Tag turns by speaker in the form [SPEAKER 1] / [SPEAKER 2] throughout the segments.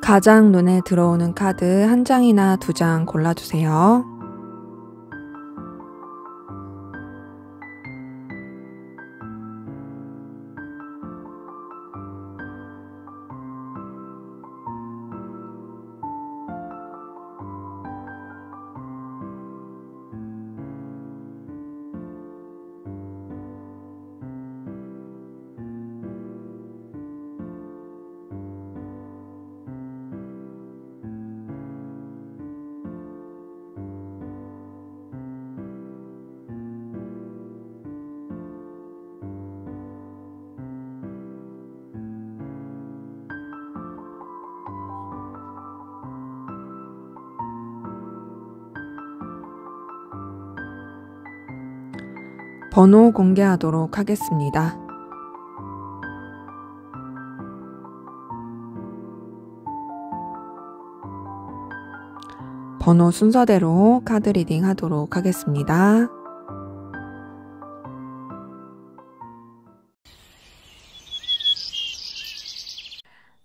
[SPEAKER 1] 가장 눈에 들어오는 카드 한 장이나 두 장 골라주세요. 번호 공개하도록 하겠습니다. 번호 순서대로 카드 리딩 하도록 하겠습니다.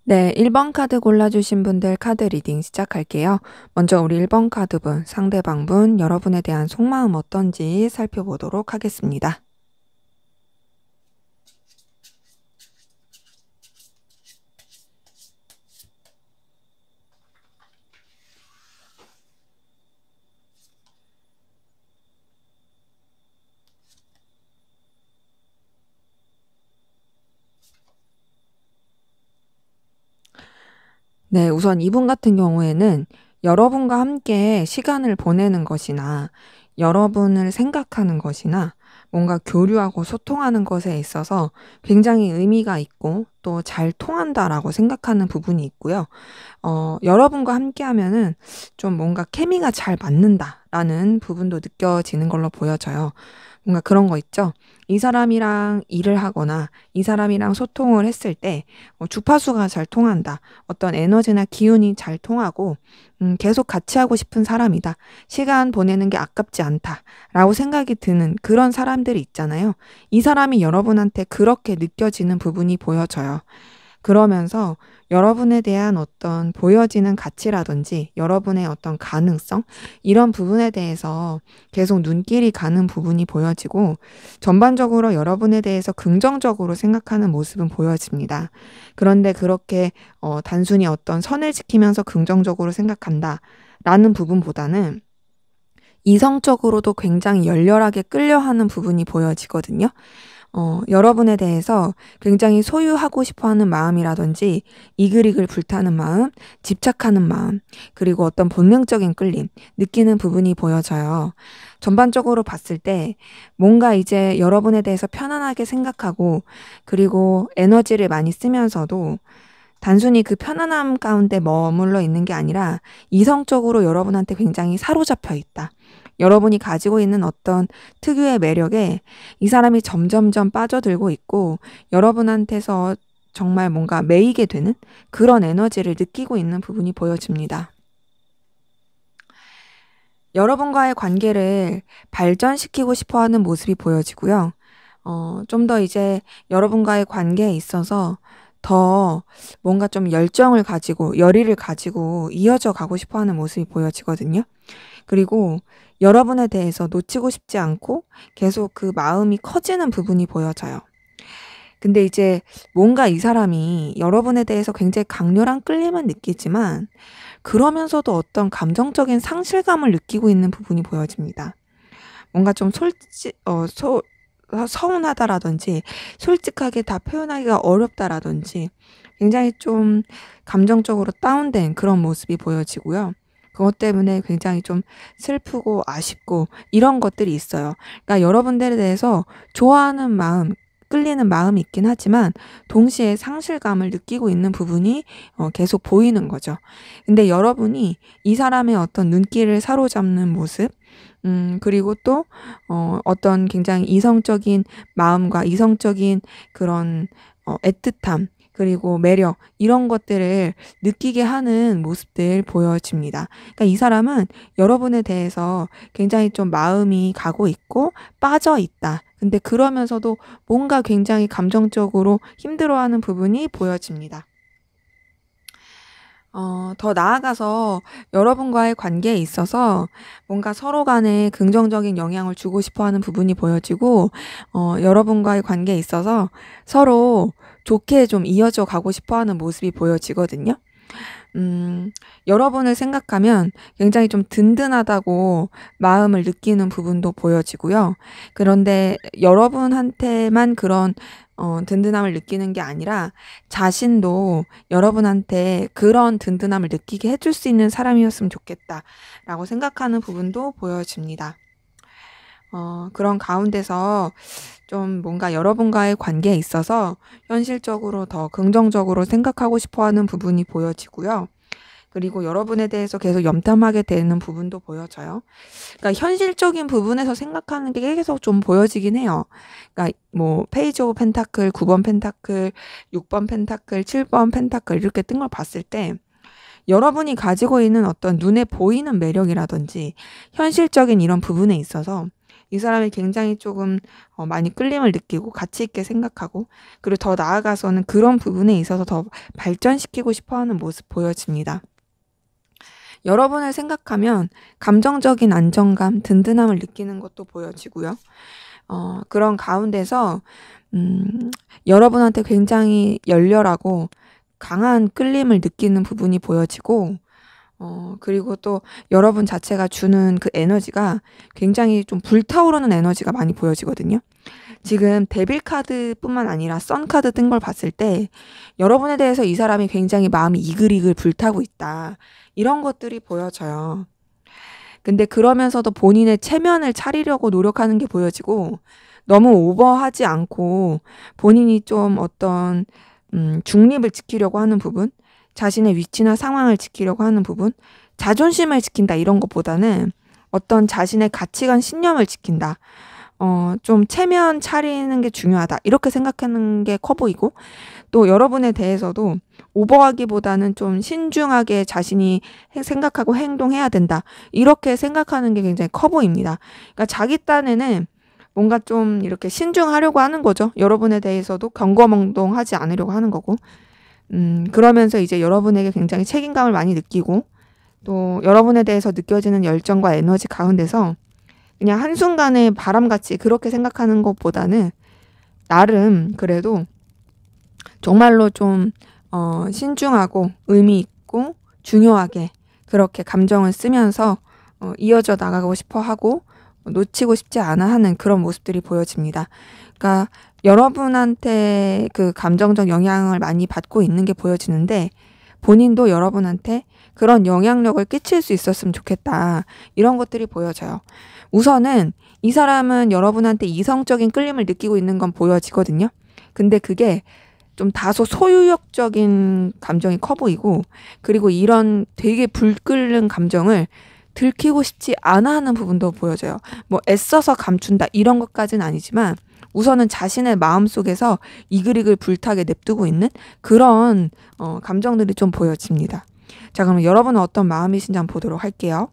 [SPEAKER 1] 네, 1번 카드 골라주신 분들 카드 리딩 시작할게요. 먼저 우리 1번 카드분, 상대방분, 여러분에 대한 속마음 어떤지 살펴보도록 하겠습니다. 네, 우선 이분 같은 경우에는 여러분과 함께 시간을 보내는 것이나 여러분을 생각하는 것이나 뭔가 교류하고 소통하는 것에 있어서 굉장히 의미가 있고 또 잘 통한다라고 생각하는 부분이 있고요. 여러분과 함께 하면은 좀 뭔가 케미가 잘 맞는다라는 부분도 느껴지는 걸로 보여져요. 뭔가 그런 거 있죠. 이 사람이랑 일을 하거나 이 사람이랑 소통을 했을 때 주파수가 잘 통한다. 어떤 에너지나 기운이 잘 통하고 계속 같이 하고 싶은 사람이다. 시간 보내는 게 아깝지 않다. 라고 생각이 드는 그런 사람들이 있잖아요. 이 사람이 여러분한테 그렇게 느껴지는 부분이 보여져요. 그러면서 여러분에 대한 어떤 보여지는 가치라든지 여러분의 어떤 가능성 이런 부분에 대해서 계속 눈길이 가는 부분이 보여지고 전반적으로 여러분에 대해서 긍정적으로 생각하는 모습은 보여집니다. 그런데 그렇게 단순히 어떤 선을 지키면서 긍정적으로 생각한다라는 부분보다는 이성적으로도 굉장히 열렬하게 끌려하는 부분이 보여지거든요. 여러분에 대해서 굉장히 소유하고 싶어 하는 마음이라든지 이글이글 불타는 마음, 집착하는 마음, 그리고 어떤 본능적인 끌림, 느끼는 부분이 보여져요. 전반적으로 봤을 때 뭔가 이제 여러분에 대해서 편안하게 생각하고 그리고 에너지를 많이 쓰면서도 단순히 그 편안함 가운데 머물러 있는 게 아니라 이성적으로 여러분한테 굉장히 사로잡혀 있다. 여러분이 가지고 있는 어떤 특유의 매력에 이 사람이 점점점 빠져들고 있고 여러분한테서 정말 뭔가 매이게 되는 그런 에너지를 느끼고 있는 부분이 보여집니다. 여러분과의 관계를 발전시키고 싶어 하는 모습이 보여지고요. 좀 더 이제 여러분과의 관계에 있어서 더 뭔가 좀 열정을 가지고 열의를 가지고 이어져 가고 싶어 하는 모습이 보여지거든요. 그리고 여러분에 대해서 놓치고 싶지 않고 계속 그 마음이 커지는 부분이 보여져요. 근데 이제 뭔가 이 사람이 여러분에 대해서 굉장히 강렬한 끌림은 느끼지만 그러면서도 어떤 감정적인 상실감을 느끼고 있는 부분이 보여집니다. 뭔가 좀 서운하다라든지 솔직하게 다 표현하기가 어렵다라든지 굉장히 좀 감정적으로 다운된 그런 모습이 보여지고요. 그것 때문에 굉장히 좀 슬프고 아쉽고 이런 것들이 있어요. 그러니까 여러분들에 대해서 좋아하는 마음, 끌리는 마음이 있긴 하지만 동시에 상실감을 느끼고 있는 부분이 계속 보이는 거죠. 근데 여러분이 이 사람의 어떤 눈길을 사로잡는 모습, 그리고 또 어떤 굉장히 이성적인 마음과 이성적인 그런 애틋함, 그리고 매력 이런 것들을 느끼게 하는 모습들 보여집니다. 그러니까 이 사람은 여러분에 대해서 굉장히 좀 마음이 가고 있고 빠져 있다. 근데 그러면서도 뭔가 굉장히 감정적으로 힘들어하는 부분이 보여집니다. 더 나아가서 여러분과의 관계에 있어서 뭔가 서로 간에 긍정적인 영향을 주고 싶어 하는 부분이 보여지고, 여러분과의 관계에 있어서 서로 좋게 좀 이어져 가고 싶어 하는 모습이 보여지거든요. 여러분을 생각하면 굉장히 좀 든든하다고 마음을 느끼는 부분도 보여지고요. 그런데 여러분한테만 그런 든든함을 느끼는 게 아니라 자신도 여러분한테 그런 든든함을 느끼게 해줄 수 있는 사람이었으면 좋겠다라고 생각하는 부분도 보여집니다. 그런 가운데서 좀 뭔가 여러분과의 관계에 있어서 현실적으로 더 긍정적으로 생각하고 싶어 하는 부분이 보여지고요. 그리고 여러분에 대해서 계속 염탐하게 되는 부분도 보여져요. 그러니까 현실적인 부분에서 생각하는 게 계속 좀 보여지긴 해요. 그러니까 뭐 페이지 오브 펜타클, 9번 펜타클, 6번 펜타클, 7번 펜타클 이렇게 뜬 걸 봤을 때 여러분이 가지고 있는 어떤 눈에 보이는 매력이라든지 현실적인 이런 부분에 있어서 이 사람이 굉장히 조금 많이 끌림을 느끼고 가치 있게 생각하고, 그리고 더 나아가서는 그런 부분에 있어서 더 발전시키고 싶어 하는 모습 보여집니다. 여러분을 생각하면 감정적인 안정감, 든든함을 느끼는 것도 보여지고요. 그런 가운데서 여러분한테 굉장히 열렬하고 강한 끌림을 느끼는 부분이 보여지고, 그리고 또 여러분 자체가 주는 그 에너지가 굉장히 좀 불타오르는 에너지가 많이 보여지거든요. 지금 데빌 카드뿐만 아니라 선 카드 뜬 걸 봤을 때 여러분에 대해서 이 사람이 굉장히 마음이 이글이글 불타고 있다, 이런 것들이 보여져요. 근데 그러면서도 본인의 체면을 차리려고 노력하는 게 보여지고, 너무 오버하지 않고 본인이 좀 어떤 중립을 지키려고 하는 부분, 자신의 위치나 상황을 지키려고 하는 부분, 자존심을 지킨다 이런 것보다는 어떤 자신의 가치관, 신념을 지킨다, 좀 체면 차리는 게 중요하다 이렇게 생각하는 게 커 보이고, 또 여러분에 대해서도 오버하기보다는 좀 신중하게 자신이 생각하고 행동해야 된다 이렇게 생각하는 게 굉장히 커 보입니다. 그러니까 자기 딴에는 뭔가 좀 이렇게 신중하려고 하는 거죠. 여러분에 대해서도 경거망동하지 않으려고 하는 거고, 그러면서 이제 여러분에게 굉장히 책임감을 많이 느끼고, 또 여러분에 대해서 느껴지는 열정과 에너지 가운데서 그냥 한순간에 바람같이 그렇게 생각하는 것보다는 나름 그래도 정말로 좀 신중하고 의미 있고 중요하게 그렇게 감정을 쓰면서 이어져 나가고 싶어 하고 놓치고 싶지 않아 하는 그런 모습들이 보여집니다. 그러니까 여러분한테 그 감정적 영향을 많이 받고 있는 게 보여지는데, 본인도 여러분한테 그런 영향력을 끼칠 수 있었으면 좋겠다, 이런 것들이 보여져요. 우선은 이 사람은 여러분한테 이성적인 끌림을 느끼고 있는 건 보여지거든요. 근데 그게 좀 다소 소유욕적인 감정이 커 보이고, 그리고 이런 되게 불끓는 감정을 들키고 싶지 않아 하는 부분도 보여져요. 뭐 애써서 감춘다 이런 것까지는 아니지만 우선은 자신의 마음속에서 이글이글 불타게 냅두고 있는 그런 감정들이 좀 보여집니다. 자, 그럼 여러분은 어떤 마음이신지 한번 보도록 할게요.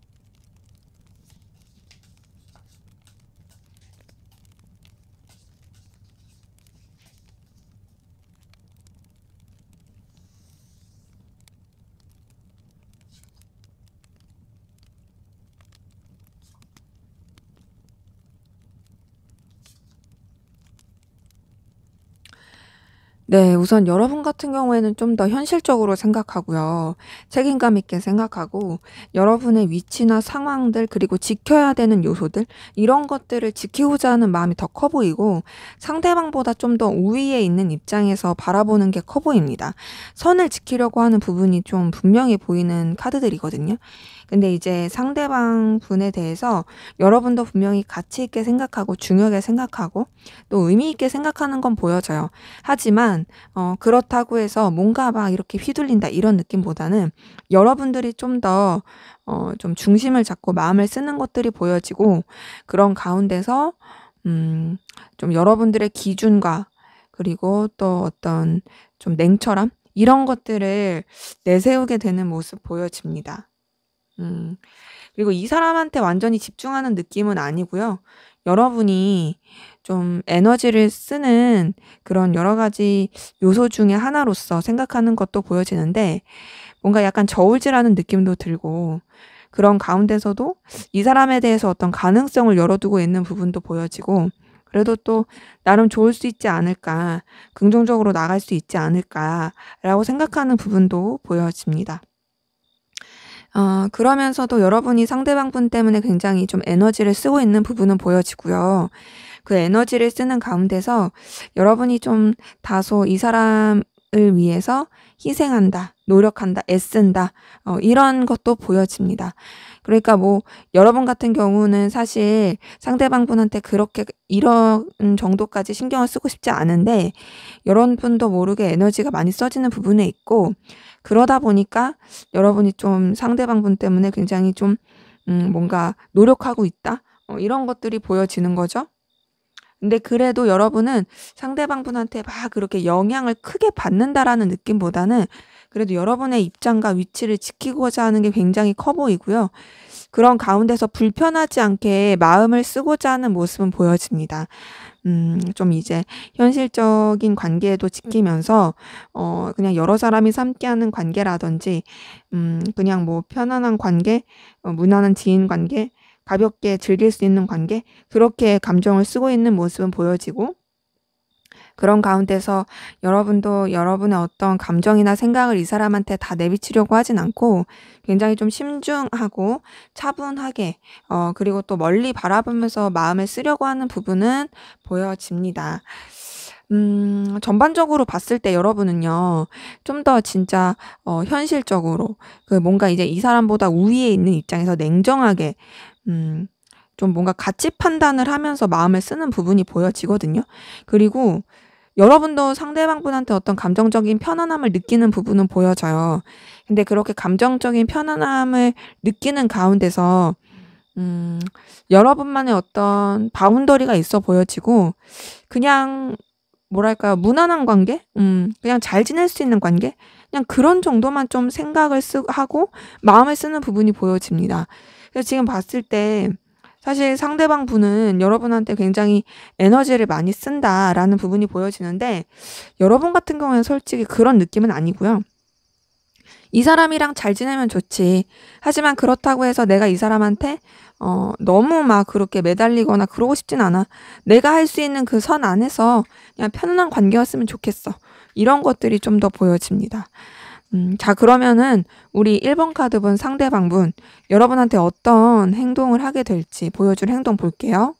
[SPEAKER 1] 네, 우선 여러분 같은 경우에는 좀 더 현실적으로 생각하고요. 책임감 있게 생각하고 여러분의 위치나 상황들, 그리고 지켜야 되는 요소들, 이런 것들을 지키고자 하는 마음이 더 커 보이고, 상대방보다 좀 더 우위에 있는 입장에서 바라보는 게 커 보입니다. 선을 지키려고 하는 부분이 좀 분명히 보이는 카드들이거든요. 근데 이제 상대방 분에 대해서 여러분도 분명히 가치 있게 생각하고 중요하게 생각하고 또 의미 있게 생각하는 건 보여져요. 하지만 그렇다고 해서 뭔가 막 이렇게 휘둘린다 이런 느낌보다는 여러분들이 좀 더 좀 중심을 잡고 마음을 쓰는 것들이 보여지고, 그런 가운데서 좀 여러분들의 기준과 그리고 또 어떤 좀 냉철함 이런 것들을 내세우게 되는 모습 보여집니다. 음. 그리고 이 사람한테 완전히 집중하는 느낌은 아니고요. 여러분이 좀 에너지를 쓰는 그런 여러 가지 요소 중에 하나로서 생각하는 것도 보여지는데, 뭔가 약간 저울질하는 느낌도 들고 그런 가운데서도 이 사람에 대해서 어떤 가능성을 열어두고 있는 부분도 보여지고 그래도 또 나름 좋을 수 있지 않을까, 긍정적으로 나갈 수 있지 않을까라고 생각하는 부분도 보여집니다. 그러면서도 여러분이 상대방 분 때문에 굉장히 좀 에너지를 쓰고 있는 부분은 보여지고요. 그 에너지를 쓰는 가운데서 여러분이 좀 다소 이 사람을 위해서 희생한다, 노력한다, 애쓴다, 이런 것도 보여집니다. 그러니까 뭐 여러분 같은 경우는 사실 상대방 분한테 그렇게 이런 정도까지 신경을 쓰고 싶지 않은데 여러분도 모르게 에너지가 많이 써지는 부분에 있고 그러다 보니까 여러분이 좀 상대방 분 때문에 굉장히 좀 뭔가 노력하고 있다, 이런 것들이 보여지는 거죠. 근데 그래도 여러분은 상대방 분한테 막 그렇게 영향을 크게 받는다라는 느낌보다는 그래도 여러분의 입장과 위치를 지키고자 하는 게 굉장히 커 보이고요. 그런 가운데서 불편하지 않게 마음을 쓰고자 하는 모습은 보여집니다. 좀 이제 현실적인 관계도 지키면서 그냥 여러 사람이 함께하는 관계라든지 그냥 뭐 편안한 관계, 무난한 지인 관계, 가볍게 즐길 수 있는 관계, 그렇게 감정을 쓰고 있는 모습은 보여지고 그런 가운데서 여러분도 여러분의 어떤 감정이나 생각을 이 사람한테 다 내비치려고 하진 않고 굉장히 좀 심중하고 차분하게 그리고 또 멀리 바라보면서 마음을 쓰려고 하는 부분은 보여집니다. 전반적으로 봤을 때 여러분은요, 좀 더 진짜 현실적으로 그 뭔가 이제 이 사람보다 우위에 있는 입장에서 냉정하게 좀 뭔가 가치 판단을 하면서 마음을 쓰는 부분이 보여지거든요. 그리고 여러분도 상대방 분한테 어떤 감정적인 편안함을 느끼는 부분은 보여져요. 근데 그렇게 감정적인 편안함을 느끼는 가운데서 여러분만의 어떤 바운더리가 있어 보여지고 그냥 뭐랄까요, 무난한 관계? 그냥 잘 지낼 수 있는 관계? 그냥 그런 정도만 좀 생각을 하고 마음을 쓰는 부분이 보여집니다. 그래서 지금 봤을 때 사실 상대방 분은 여러분한테 굉장히 에너지를 많이 쓴다라는 부분이 보여지는데 여러분 같은 경우에는 솔직히 그런 느낌은 아니고요. 이 사람이랑 잘 지내면 좋지. 하지만 그렇다고 해서 내가 이 사람한테 너무 막 그렇게 매달리거나 그러고 싶진 않아. 내가 할 수 있는 그 선 안에서 그냥 편안한 관계였으면 좋겠어. 이런 것들이 좀 더 보여집니다. 자, 그러면은 우리 1번 카드분 상대방분 여러분한테 어떤 행동을 하게 될지 보여줄 행동 볼게요.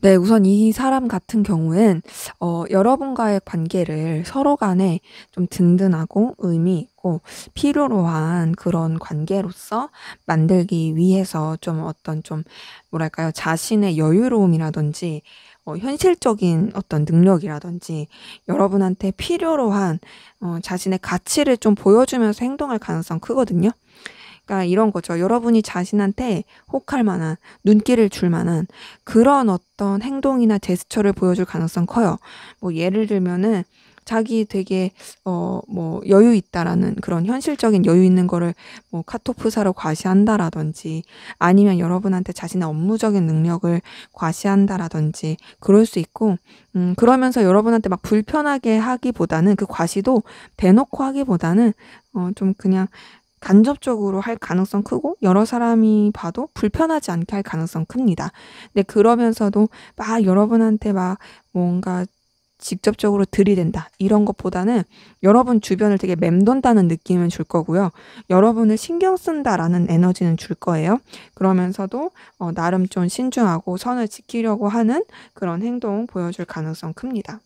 [SPEAKER 1] 네, 우선 이 사람 같은 경우엔 여러분과의 관계를 서로 간에 좀 든든하고 의미 있고 필요로 한 그런 관계로서 만들기 위해서 좀 어떤 좀 뭐랄까요, 자신의 여유로움이라든지 현실적인 어떤 능력이라든지 여러분한테 필요로 한 자신의 가치를 좀 보여주면서 행동할 가능성 크거든요. 그러니까 이런 거죠. 여러분이 자신한테 혹할 만한, 눈길을 줄 만한 그런 어떤 행동이나 제스처를 보여줄 가능성 커요. 뭐 예를 들면은 자기 되게 뭐 여유 있다라는 그런 현실적인 여유 있는 거를 뭐 카토프사로 과시한다라든지 아니면 여러분한테 자신의 업무적인 능력을 과시한다라든지 그럴 수 있고 그러면서 여러분한테 막 불편하게 하기보다는 그 과시도 대놓고 하기보다는 좀 그냥 간접적으로 할 가능성 크고 여러 사람이 봐도 불편하지 않게 할 가능성 큽니다. 근데 그러면서도 막 여러분한테 막 뭔가 직접적으로 들이댄다 이런 것보다는 여러분 주변을 되게 맴돈다는 느낌을 줄 거고요. 여러분을 신경 쓴다라는 에너지는 줄 거예요. 그러면서도 나름 좀 신중하고 선을 지키려고 하는 그런 행동 보여줄 가능성 큽니다.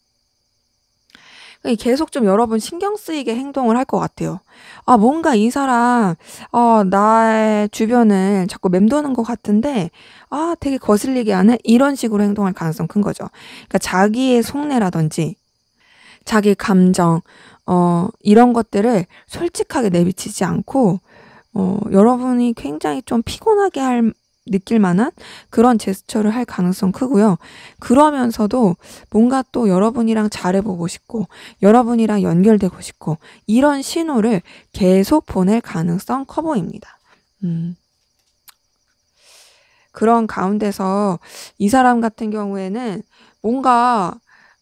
[SPEAKER 1] 계속 좀 여러분 신경 쓰이게 행동을 할 것 같아요. 아, 뭔가 이 사람, 나의 주변을 자꾸 맴도는 것 같은데, 아, 되게 거슬리게 하네? 이런 식으로 행동할 가능성 큰 거죠. 그러니까 자기의 속내라든지, 자기 감정, 이런 것들을 솔직하게 내비치지 않고, 여러분이 굉장히 좀 피곤하게 할 느낄 만한 그런 제스처를 할 가능성 크고요. 그러면서도 뭔가 또 여러분이랑 잘해보고 싶고 여러분이랑 연결되고 싶고 이런 신호를 계속 보낼 가능성 커 보입니다. 그런 가운데서 이 사람 같은 경우에는 뭔가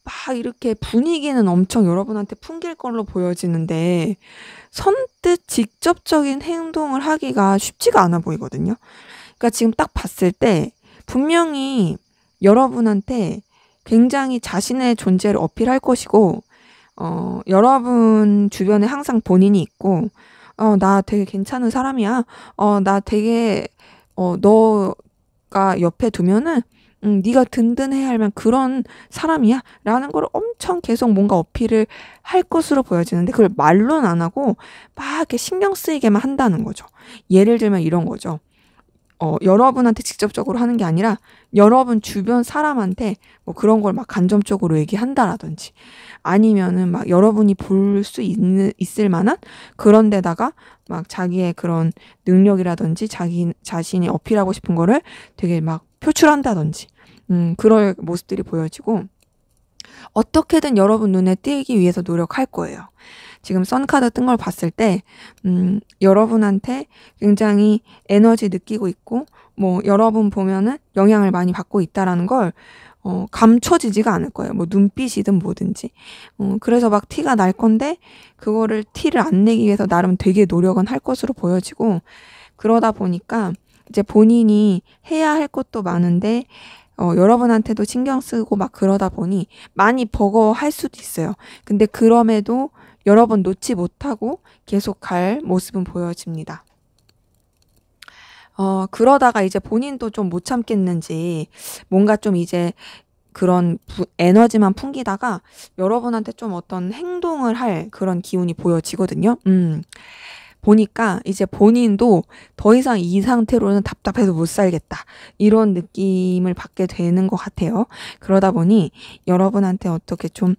[SPEAKER 1] 막 이렇게 분위기는 엄청 여러분한테 풍길 걸로 보여지는데 선뜻 직접적인 행동을 하기가 쉽지가 않아 보이거든요. 그러니까 지금 딱 봤을 때 분명히 여러분한테 굉장히 자신의 존재를 어필할 것이고 여러분 주변에 항상 본인이 있고 나 되게 괜찮은 사람이야. 나 되게 너가 옆에 두면은 네가 든든해야 할 만한 그런 사람이야 라는 걸 엄청 계속 뭔가 어필을 할 것으로 보여지는데 그걸 말로는 안 하고 막 이렇게 신경 쓰이게만 한다는 거죠. 예를 들면 이런 거죠. 여러분한테 직접적으로 하는 게 아니라 여러분 주변 사람한테 뭐 그런 걸 막 간접적으로 얘기한다라든지 아니면은 막 여러분이 볼 수 있을 만한 그런 데다가 막 자기의 그런 능력이라든지 자기 자신이 어필하고 싶은 거를 되게 막 표출한다든지 그럴 모습들이 보여지고 어떻게든 여러분 눈에 띄기 위해서 노력할 거예요. 지금 선카드 뜬 걸 봤을 때 여러분한테 굉장히 에너지 느끼고 있고 뭐 여러분 보면은 영향을 많이 받고 있다라는 걸 감춰지지가 않을 거예요. 뭐 눈빛이든 뭐든지. 그래서 막 티가 날 건데 그거를 티를 안 내기 위해서 나름 되게 노력은 할 것으로 보여지고 그러다 보니까 이제 본인이 해야 할 것도 많은데 여러분한테도 신경 쓰고 막 그러다 보니 많이 버거할 수도 있어요. 근데 그럼에도 여러분 놓지 못하고 계속 갈 모습은 보여집니다. 그러다가 이제 본인도 좀 못 참겠는지 뭔가 좀 이제 그런 에너지만 풍기다가 여러분한테 좀 어떤 행동을 할 그런 기운이 보여지거든요. 보니까 이제 본인도 더 이상 이 상태로는 답답해서 못 살겠다. 이런 느낌을 받게 되는 것 같아요. 그러다 보니 여러분한테 어떻게 좀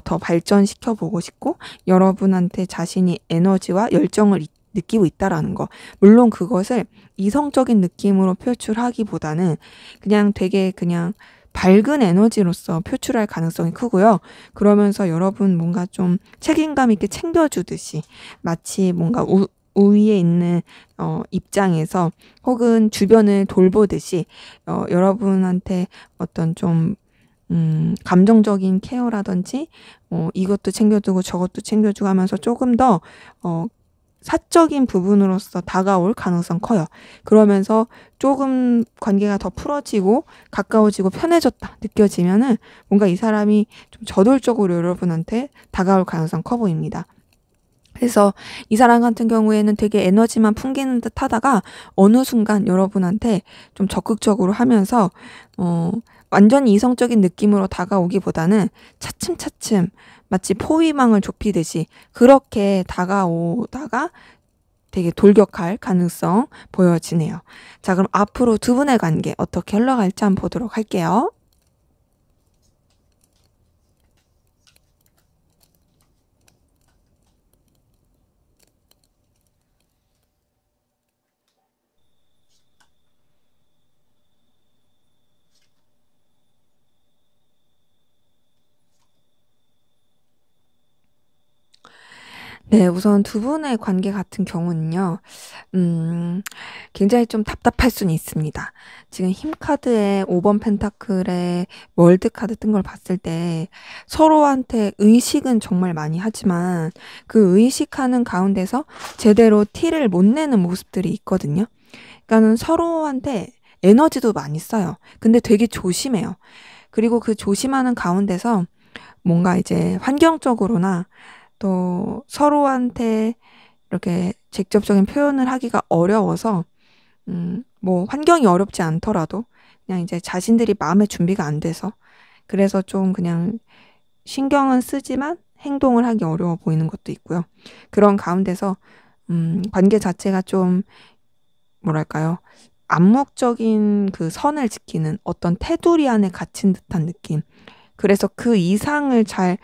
[SPEAKER 1] 더 발전시켜 보고 싶고 여러분한테 자신이 에너지와 열정을 느끼고 있다라는 거. 물론 그것을 이성적인 느낌으로 표출하기보다는 그냥 되게 그냥 밝은 에너지로서 표출할 가능성이 크고요. 그러면서 여러분 뭔가 좀 책임감 있게 챙겨주듯이 마치 뭔가 우위에 있는 입장에서 혹은 주변을 돌보듯이 여러분한테 어떤 좀 감정적인 케어라든지 이것도 챙겨주고 저것도 챙겨주고 하면서 조금 더 사적인 부분으로서 다가올 가능성 커요. 그러면서 조금 관계가 더 풀어지고 가까워지고 편해졌다 느껴지면은 뭔가 이 사람이 좀 저돌적으로 여러분한테 다가올 가능성 커 보입니다. 그래서 이 사람 같은 경우에는 되게 에너지만 풍기는 듯 하다가 어느 순간 여러분한테 좀 적극적으로 하면서 완전히 이성적인 느낌으로 다가오기보다는 차츰차츰 마치 포위망을 좁히듯이 그렇게 다가오다가 되게 돌격할 가능성 보여지네요. 자, 그럼 앞으로 두 분의 관계 어떻게 흘러갈지 한번 보도록 할게요. 네, 우선 두 분의 관계 같은 경우는요, 굉장히 좀 답답할 수는 있습니다. 지금 힘카드에 5번 펜타클에 월드카드 뜬 걸 봤을 때 서로한테 의식은 정말 많이 하지만 그 의식하는 가운데서 제대로 티를 못 내는 모습들이 있거든요. 그러니까는 서로한테 에너지도 많이 써요. 근데 되게 조심해요. 그리고 그 조심하는 가운데서 뭔가 이제 환경적으로나 또 서로한테 이렇게 직접적인 표현을 하기가 어려워서 뭐 환경이 어렵지 않더라도 그냥 이제 자신들이 마음의 준비가 안 돼서 그래서 좀 그냥 신경은 쓰지만 행동을 하기 어려워 보이는 것도 있고요. 그런 가운데서 관계 자체가 좀 뭐랄까요? 암묵적인 그 선을 지키는 어떤 테두리 안에 갇힌 듯한 느낌. 그래서 그 이상을 잘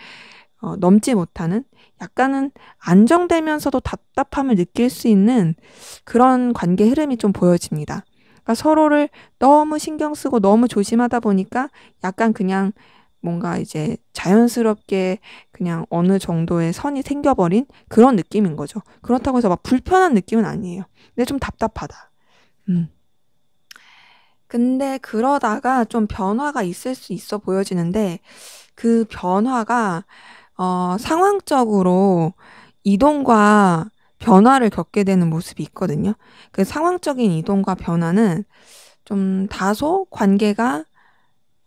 [SPEAKER 1] 넘지 못하는 약간은 안정되면서도 답답함을 느낄 수 있는 그런 관계 흐름이 좀 보여집니다. 그러니까 서로를 너무 신경 쓰고 너무 조심하다 보니까 약간 그냥 뭔가 이제 자연스럽게 그냥 어느 정도의 선이 생겨버린 그런 느낌인 거죠. 그렇다고 해서 막 불편한 느낌은 아니에요. 근데 좀 답답하다. 음. 근데 그러다가 좀 변화가 있을 수 있어 보여지는데 그 변화가 상황적으로 이동과 변화를 겪게 되는 모습이 있거든요. 그 상황적인 이동과 변화는 좀 다소 관계가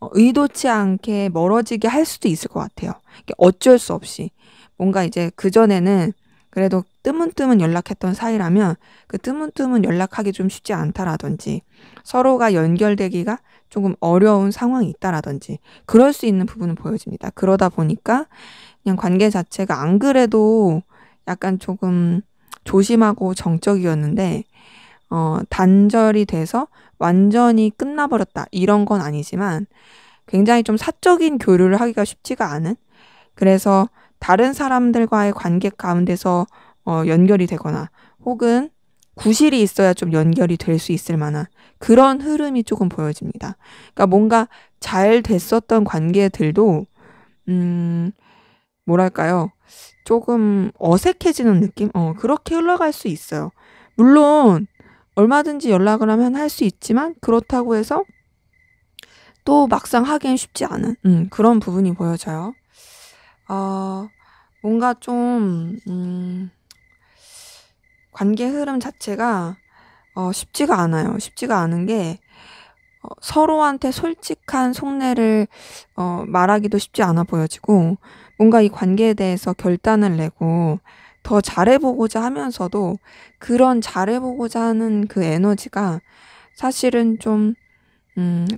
[SPEAKER 1] 의도치 않게 멀어지게 할 수도 있을 것 같아요. 이게 어쩔 수 없이. 뭔가 이제 그전에는 그래도 뜨문뜨문 연락했던 사이라면 그 뜨문뜨문 연락하기 좀 쉽지 않다라든지 서로가 연결되기가 조금 어려운 상황이 있다라든지 그럴 수 있는 부분은 보여집니다. 그러다 보니까 그냥 관계 자체가 안 그래도 약간 조금 조심하고 정적이었는데 단절이 돼서 완전히 끝나버렸다. 이런 건 아니지만 굉장히 좀 사적인 교류를 하기가 쉽지가 않은 그래서 다른 사람들과의 관계 가운데서 연결이 되거나 혹은 구실이 있어야 좀 연결이 될 수 있을 만한 그런 흐름이 조금 보여집니다. 그러니까 뭔가 잘 됐었던 관계들도 음, 뭐랄까요? 조금 어색해지는 느낌? 그렇게 흘러갈 수 있어요. 물론 얼마든지 연락을 하면 할 수 있지만 그렇다고 해서 또 막상 하기엔 쉽지 않은 그런 부분이 보여져요. 어, 뭔가 좀 관계 흐름 자체가 쉽지가 않아요. 쉽지가 않은 게 서로한테 솔직한 속내를 말하기도 쉽지 않아 보여지고 뭔가 이 관계에 대해서 결단을 내고 더 잘해보고자 하면서도 그런 잘해보고자 하는 그 에너지가 사실은 좀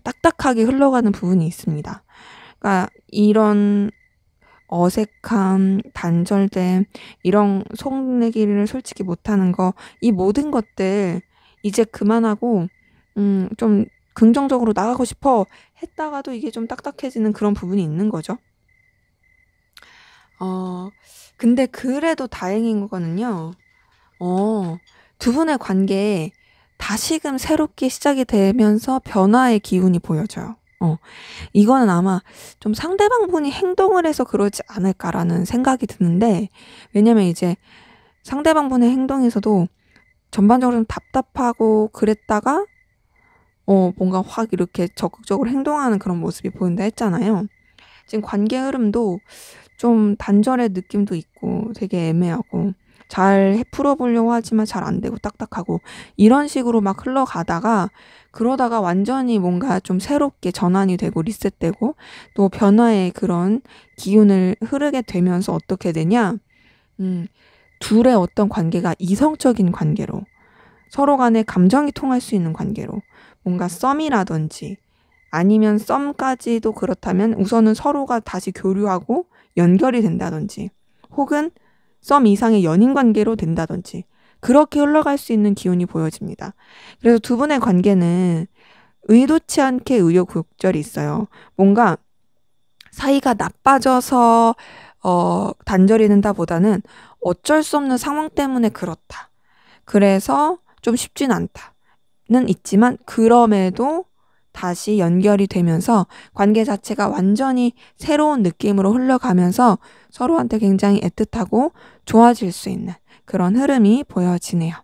[SPEAKER 1] 딱딱하게 흘러가는 부분이 있습니다. 그러니까 이런 어색함, 단절됨, 이런 속내기를 솔직히 못하는 거, 이 모든 것들 이제 그만하고, 좀 긍정적으로 나가고 싶어 했다가도 이게 좀 딱딱해지는 그런 부분이 있는 거죠. 어, 근데 그래도 다행인 거는요, 어, 두 분의 관계에 다시금 새롭게 시작이 되면서 변화의 기운이 보여져요. 이거는 아마 좀 상대방분이 행동을 해서 그러지 않을까라는 생각이 드는데, 왜냐면 이제 상대방분의 행동에서도 전반적으로 좀 답답하고 그랬다가, 뭔가 확 이렇게 적극적으로 행동하는 그런 모습이 보인다 했잖아요. 지금 관계 흐름도 좀 단절의 느낌도 있고 되게 애매하고, 잘 풀어보려고 하지만 잘 안 되고 딱딱하고, 이런 식으로 막 흘러가다가, 그러다가 완전히 뭔가 좀 새롭게 전환이 되고 리셋되고 또 변화의 그런 기운을 흐르게 되면서 어떻게 되냐? 둘의 어떤 관계가 이성적인 관계로 서로 간에 감정이 통할 수 있는 관계로 뭔가 썸이라든지 아니면 썸까지도 그렇다면 우선은 서로가 다시 교류하고 연결이 된다든지 혹은 썸 이상의 연인 관계로 된다든지 그렇게 흘러갈 수 있는 기운이 보여집니다. 그래서 두 분의 관계는 의도치 않게 우여곡절이 있어요. 뭔가 사이가 나빠져서 단절이 된다보다는 어쩔 수 없는 상황 때문에 그렇다. 그래서 좀 쉽진 않다는 있지만 그럼에도 다시 연결이 되면서 관계 자체가 완전히 새로운 느낌으로 흘러가면서 서로한테 굉장히 애틋하고 좋아질 수 있는 그런 흐름이 보여지네요.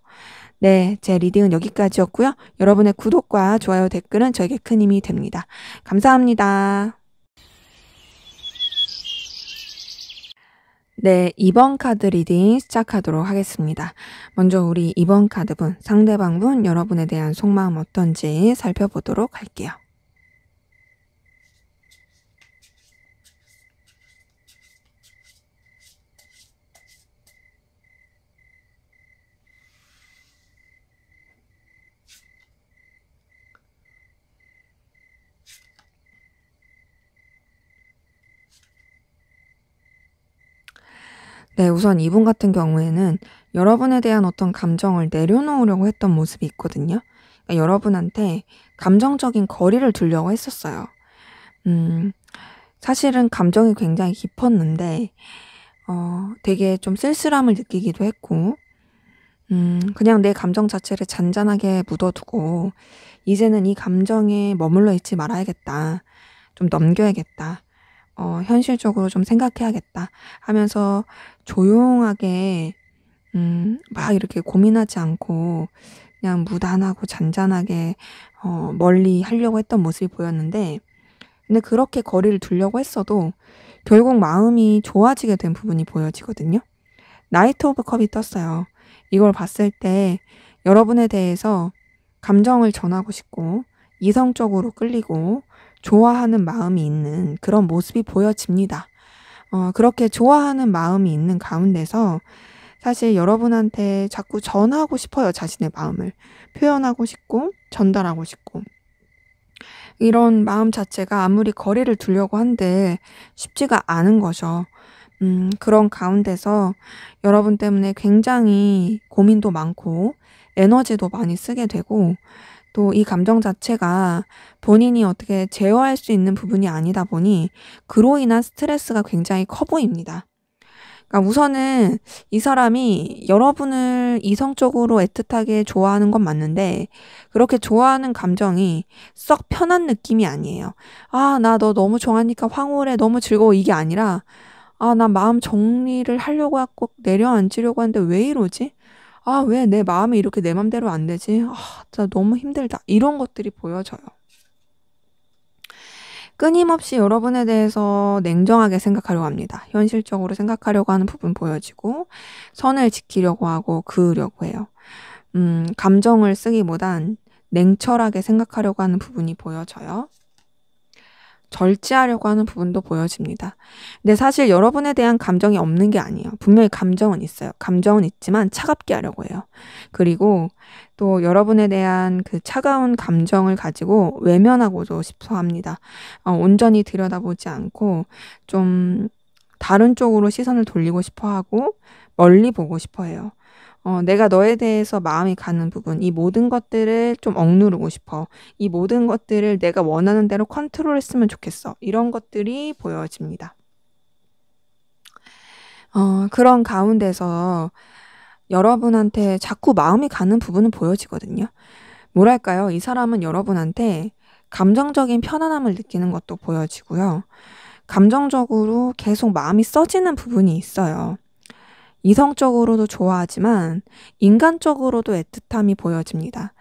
[SPEAKER 1] 네, 제 리딩은 여기까지였고요. 여러분의 구독과 좋아요, 댓글은 저에게 큰 힘이 됩니다. 감사합니다. 네, 2번 카드 리딩 시작하도록 하겠습니다. 먼저 우리 2번 카드분, 상대방분 여러분에 대한 속마음 어떤지 살펴보도록 할게요. 네, 우선 이분 같은 경우에는 여러분에 대한 어떤 감정을 내려놓으려고 했던 모습이 있거든요. 그러니까 여러분한테 감정적인 거리를 두려고 했었어요. 사실은 감정이 굉장히 깊었는데, 되게 좀 쓸쓸함을 느끼기도 했고, 그냥 내 감정 자체를 잔잔하게 묻어두고 이제는 이 감정에 머물러 있지 말아야겠다. 좀 넘겨야겠다. 현실적으로 좀 생각해야겠다 하면서 조용하게 막 이렇게 고민하지 않고 그냥 무단하고 잔잔하게 멀리 하려고 했던 모습이 보였는데, 근데 그렇게 거리를 두려고 했어도 결국 마음이 좋아지게 된 부분이 보여지거든요. 나이트 오브 컵이 떴어요. 이걸 봤을 때 여러분에 대해서 감정을 전하고 싶고 이성적으로 끌리고 좋아하는 마음이 있는 그런 모습이 보여집니다. 그렇게 좋아하는 마음이 있는 가운데서 사실 여러분한테 자꾸 전하고 싶어요. 자신의 마음을 표현하고 싶고 전달하고 싶고, 이런 마음 자체가 아무리 거리를 두려고 한들 쉽지가 않은 거죠. 그런 가운데서 여러분 때문에 굉장히 고민도 많고 에너지도 많이 쓰게 되고, 또 이 감정 자체가 본인이 어떻게 제어할 수 있는 부분이 아니다 보니 그로 인한 스트레스가 굉장히 커 보입니다. 그러니까 우선은 이 사람이 여러분을 이성적으로 애틋하게 좋아하는 건 맞는데, 그렇게 좋아하는 감정이 썩 편한 느낌이 아니에요. 아, 나 너 너무 좋아하니까 황홀해, 너무 즐거워, 이게 아니라, 아, 나 마음 정리를 하려고 하고 내려앉으려고 하는데 왜 이러지? 아, 왜 내 마음이 이렇게 내 맘대로 안 되지? 아, 진짜 너무 힘들다. 이런 것들이 보여져요. 끊임없이 여러분에 대해서 냉정하게 생각하려고 합니다. 현실적으로 생각하려고 하는 부분 보여지고, 선을 지키려고 하고 그으려고 해요. 감정을 쓰기보단 냉철하게 생각하려고 하는 부분이 보여져요. 절제하려고 하는 부분도 보여집니다. 근데 사실 여러분에 대한 감정이 없는 게 아니에요. 분명히 감정은 있어요. 감정은 있지만 차갑게 하려고 해요. 그리고 또 여러분에 대한 그 차가운 감정을 가지고 외면하고도 싶어 합니다. 온전히 들여다보지 않고 좀 다른 쪽으로 시선을 돌리고 싶어 하고 멀리 보고 싶어 해요. 내가 너에 대해서 마음이 가는 부분, 이 모든 것들을 좀 억누르고 싶어. 이 모든 것들을 내가 원하는 대로 컨트롤했으면 좋겠어. 이런 것들이 보여집니다. 그런 가운데서 여러분한테 자꾸 마음이 가는 부분은 보여지거든요. 뭐랄까요? 이 사람은 여러분한테 감정적인 편안함을 느끼는 것도 보여지고요. 감정적으로 계속 마음이 써지는 부분이 있어요. 이성적으로도 좋아하지만 인간적으로도 애틋함이 보여집니다.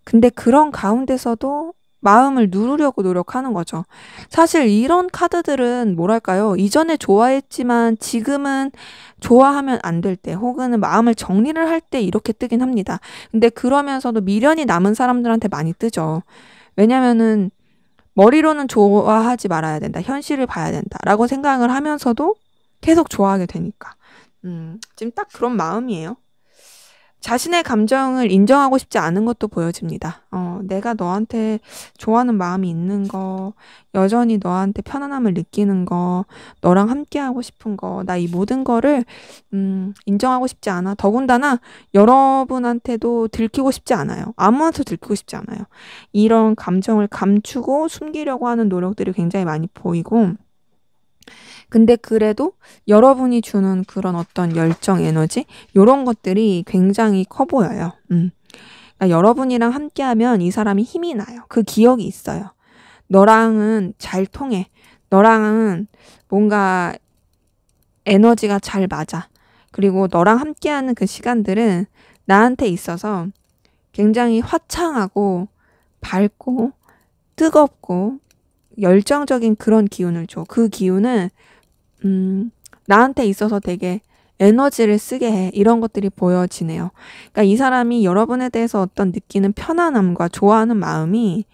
[SPEAKER 1] 근데 그런 가운데서도 마음을 누르려고 노력하는 거죠. 사실 이런 카드들은 뭐랄까요? 이전에 좋아했지만 지금은 좋아하면 안 될 때, 혹은 마음을 정리를 할 때 이렇게 뜨긴 합니다. 근데 그러면서도 미련이 남은 사람들한테 많이 뜨죠. 왜냐면은 머리로는 좋아하지 말아야 된다. 현실을 봐야 된다. 라고 생각을 하면서도 계속 좋아하게 되니까. 지금 딱 그런 마음이에요. 자신의 감정을 인정하고 싶지 않은 것도 보여집니다. 내가 너한테 좋아하는 마음이 있는 거, 여전히 너한테 편안함을 느끼는 거, 너랑 함께하고 싶은 거, 나 이 모든 거를 인정하고 싶지 않아. 더군다나 여러분한테도 들키고 싶지 않아요. 아무한테도 들키고 싶지 않아요. 이런 감정을 감추고 숨기려고 하는 노력들이 굉장히 많이 보이고, 근데 그래도 여러분이 주는 그런 어떤 열정, 에너지, 요런 것들이 굉장히 커 보여요. 그러니까 여러분이랑 함께하면 이 사람이 힘이 나요. 그 기억이 있어요. 너랑은 잘 통해. 너랑은 뭔가 에너지가 잘 맞아. 그리고 너랑 함께하는 그 시간들은 나한테 있어서 굉장히 화창하고 밝고 뜨겁고 열정적인 그런 기운을 줘. 그 기운은 나한테 있어서 되게 에너지를 쓰게 해. 이런 것들이 보여지네요. 그러니까 이 사람이 여러분에 대해서 어떤 느끼는 편안함과 좋아하는 마음이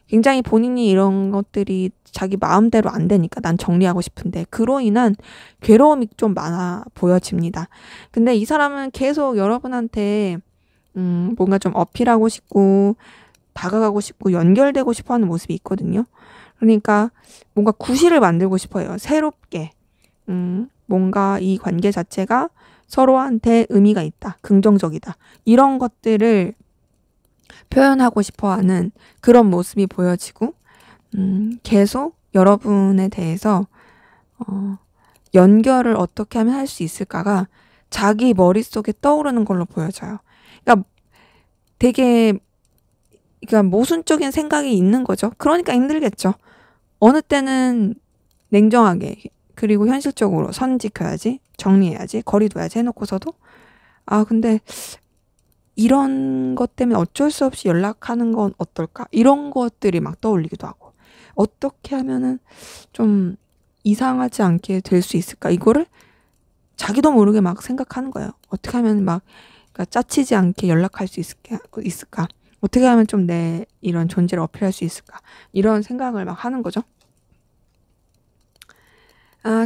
[SPEAKER 1] 굉장히 본인이 이런 것들이 자기 마음대로 안 되니까 난 정리하고 싶은데 그로 인한 괴로움이 좀 많아 보여집니다. 근데 이 사람은 계속 여러분한테 뭔가 좀 어필하고 싶고 다가가고 싶고 연결되고 싶어 하는 모습이 있거든요. 그러니까 뭔가 구실을 만들고 싶어요. 새롭게. 뭔가 이 관계 자체가 서로한테 의미가 있다. 긍정적이다. 이런 것들을 표현하고 싶어 하는 그런 모습이 보여지고, 계속 여러분에 대해서, 연결을 어떻게 하면 할 수 있을까가 자기 머릿속에 떠오르는 걸로 보여져요. 그러니까 되게 그러니까 모순적인 생각이 있는 거죠. 그러니까 힘들겠죠. 어느 때는 냉정하게 그리고 현실적으로 선 지켜야지, 정리해야지, 거리 둬야지 해놓고서도 근데 이런 것 때문에 어쩔 수 없이 연락하는 건 어떨까? 이런 것들이 막 떠올리기도 하고 어떻게 하면은 좀 이상하지 않게 될 수 있을까? 이거를 자기도 모르게 막 생각하는 거예요. 어떻게 하면 막 그러니까 짜치지 않게 연락할 수 있을까? 어떻게 하면 좀 내 이런 존재를 어필할 수 있을까? 이런 생각을 막 하는 거죠.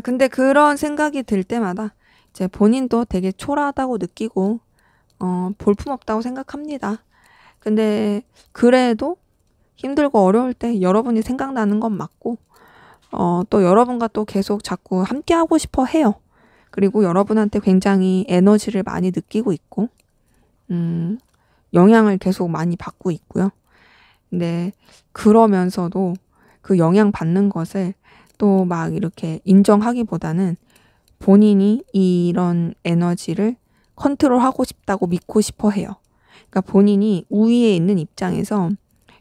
[SPEAKER 1] 근데 그런 생각이 들 때마다 이제 본인도 되게 초라하다고 느끼고 볼품없다고 생각합니다. 근데 그래도 힘들고 어려울 때 여러분이 생각나는 건 맞고 또 여러분과 또 계속 자꾸 함께하고 싶어 해요. 그리고 여러분한테 굉장히 에너지를 많이 느끼고 있고 영향을 계속 많이 받고 있고요. 근데 그러면서도 그 영향 받는 것을 또 막 이렇게 인정하기보다는 본인이 이런 에너지를 컨트롤하고 싶다고 믿고 싶어 해요. 그러니까 본인이 우위에 있는 입장에서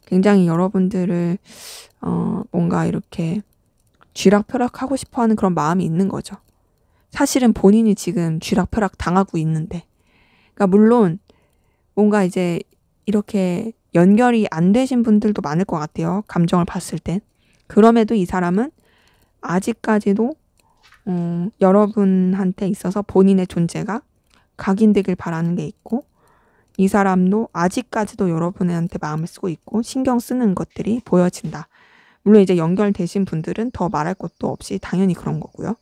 [SPEAKER 1] 굉장히 여러분들을 뭔가 이렇게 쥐락펴락하고 싶어 하는 그런 마음이 있는 거죠. 사실은 본인이 지금 쥐락펴락 당하고 있는데. 그러니까 물론 뭔가 이제 이렇게 연결이 안 되신 분들도 많을 것 같아요. 감정을 봤을 땐. 그럼에도 이 사람은 아직까지도 여러분한테 있어서 본인의 존재가 각인되길 바라는 게 있고 이 사람도 아직까지도 여러분한테 마음을 쓰고 있고 신경 쓰는 것들이 보여진다. 물론 이제 연결되신 분들은 더 말할 것도 없이 당연히 그런 거고요.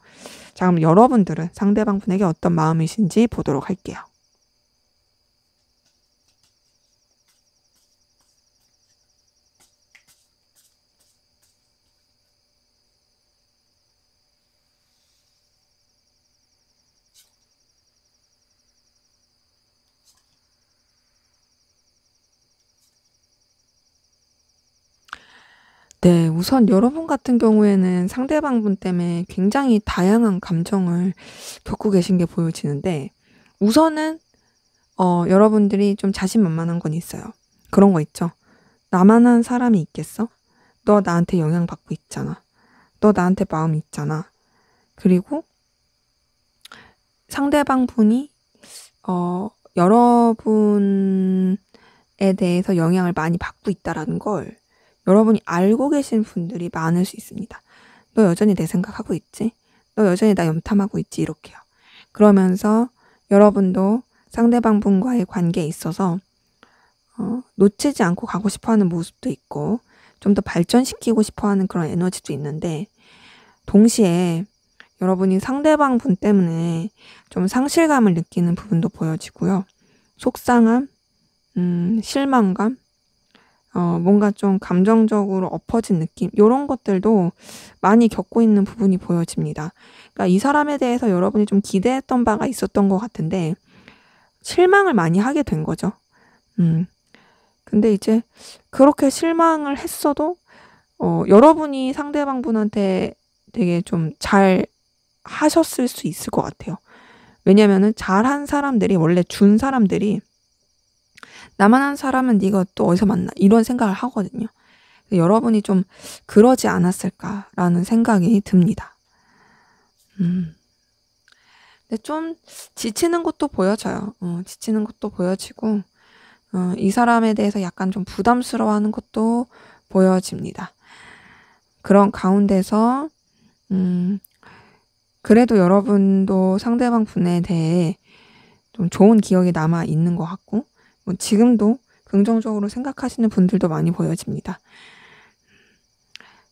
[SPEAKER 1] 자, 그럼 여러분들은 상대방 분에게 어떤 마음이신지 보도록 할게요. 네, 우선 여러분 같은 경우에는 상대방 분 때문에 굉장히 다양한 감정을 겪고 계신 게 보여지는데 우선은 여러분들이 좀 자신만만한 건 있어요. 그런 거 있죠. 나만한 사람이 있겠어? 너 나한테 영향받고 있잖아. 너 나한테 마음이 있잖아. 그리고 상대방 분이 여러분에 대해서 영향을 많이 받고 있다라는 걸 여러분이 알고 계신 분들이 많을 수 있습니다. 너 여전히 내 생각하고 있지? 너 여전히 나 염탐하고 있지? 이렇게요. 그러면서 여러분도 상대방 분과의 관계에 있어서 놓치지 않고 가고 싶어하는 모습도 있고 좀 더 발전시키고 싶어하는 그런 에너지도 있는데 동시에 여러분이 상대방 분 때문에 좀 상실감을 느끼는 부분도 보여지고요. 속상함, 실망감, 뭔가 좀 감정적으로 엎어진 느낌 이런 것들도 많이 겪고 있는 부분이 보여집니다. 그러니까 이 사람에 대해서 여러분이 좀 기대했던 바가 있었던 것 같은데 실망을 많이 하게 된 거죠. 근데 이제 그렇게 실망을 했어도 여러분이 상대방 분한테 되게 좀 잘 하셨을 수 있을 것 같아요. 왜냐면은 잘한 사람들이 원래 준 사람들이 나만 한 사람은 네가 또 어디서 만나 이런 생각을 하거든요. 여러분이 좀 그러지 않았을까라는 생각이 듭니다. 근데 좀 지치는 것도 보여져요. 지치는 것도 보여지고 이 사람에 대해서 약간 좀 부담스러워하는 것도 보여집니다. 그런 가운데서 그래도 여러분도 상대방 분에 대해 좀 좋은 기억이 남아 있는 것 같고 뭐 지금도 긍정적으로 생각하시는 분들도 많이 보여집니다.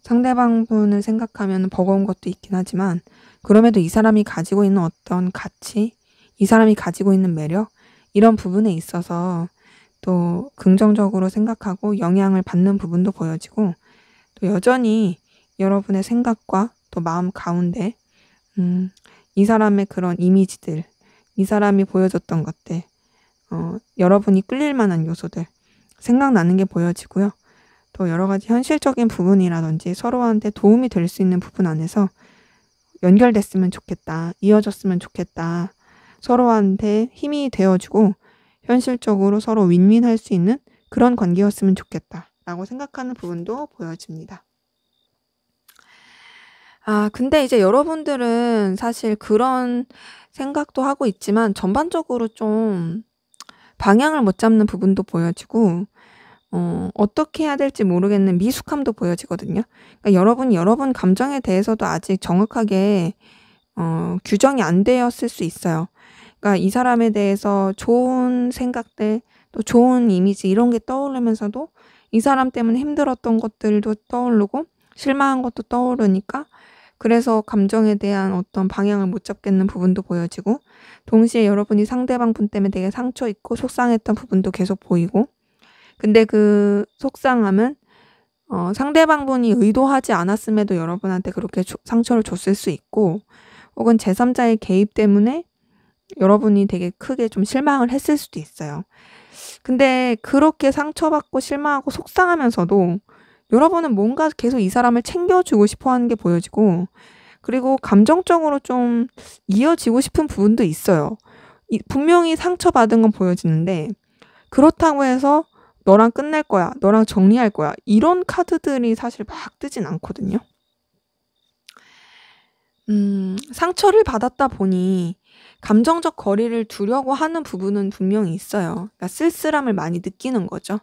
[SPEAKER 1] 상대방 분을 생각하면 버거운 것도 있긴 하지만 그럼에도 이 사람이 가지고 있는 어떤 가치, 이 사람이 가지고 있는 매력 이런 부분에 있어서 또 긍정적으로 생각하고 영향을 받는 부분도 보여지고 또 여전히 여러분의 생각과 또 마음 가운데 이 사람의 그런 이미지들, 이 사람이 보여줬던 것들, 여러분이 끌릴 만한 요소들 생각나는 게 보여지고요. 또 여러 가지 현실적인 부분이라든지 서로한테 도움이 될 수 있는 부분 안에서 연결됐으면 좋겠다, 이어졌으면 좋겠다, 서로한테 힘이 되어주고 현실적으로 서로 윈윈할 수 있는 그런 관계였으면 좋겠다라고 생각하는 부분도 보여집니다. 근데 이제 여러분들은 사실 그런 생각도 하고 있지만 전반적으로 좀 방향을 못 잡는 부분도 보여지고 어떻게 해야 될지 모르겠는 미숙함도 보여지거든요. 그러니까 여러분이 여러분 감정에 대해서도 아직 정확하게 규정이 안 되었을 수 있어요. 그러니까 이 사람에 대해서 좋은 생각들, 또 좋은 이미지 이런 게 떠오르면서도 이 사람 때문에 힘들었던 것들도 떠오르고 실망한 것도 떠오르니까 그래서 감정에 대한 어떤 방향을 못 잡겠는 부분도 보여지고 동시에 여러분이 상대방 분 때문에 되게 상처 있고 속상했던 부분도 계속 보이고 근데 그 속상함은 상대방 분이 의도하지 않았음에도 여러분한테 그렇게 상처를 줬을 수 있고 혹은 제3자의 개입 때문에 여러분이 되게 크게 좀 실망을 했을 수도 있어요. 근데 그렇게 상처받고 실망하고 속상하면서도 여러분은 뭔가 계속 이 사람을 챙겨주고 싶어 하는 게 보여지고 그리고 감정적으로 좀 이어지고 싶은 부분도 있어요. 분명히 상처받은 건 보여지는데 그렇다고 해서 너랑 끝낼 거야, 너랑 정리할 거야 이런 카드들이 사실 막 뜨진 않거든요. 상처를 받았다 보니 감정적 거리를 두려고 하는 부분은 분명히 있어요. 그러니까 쓸쓸함을 많이 느끼는 거죠.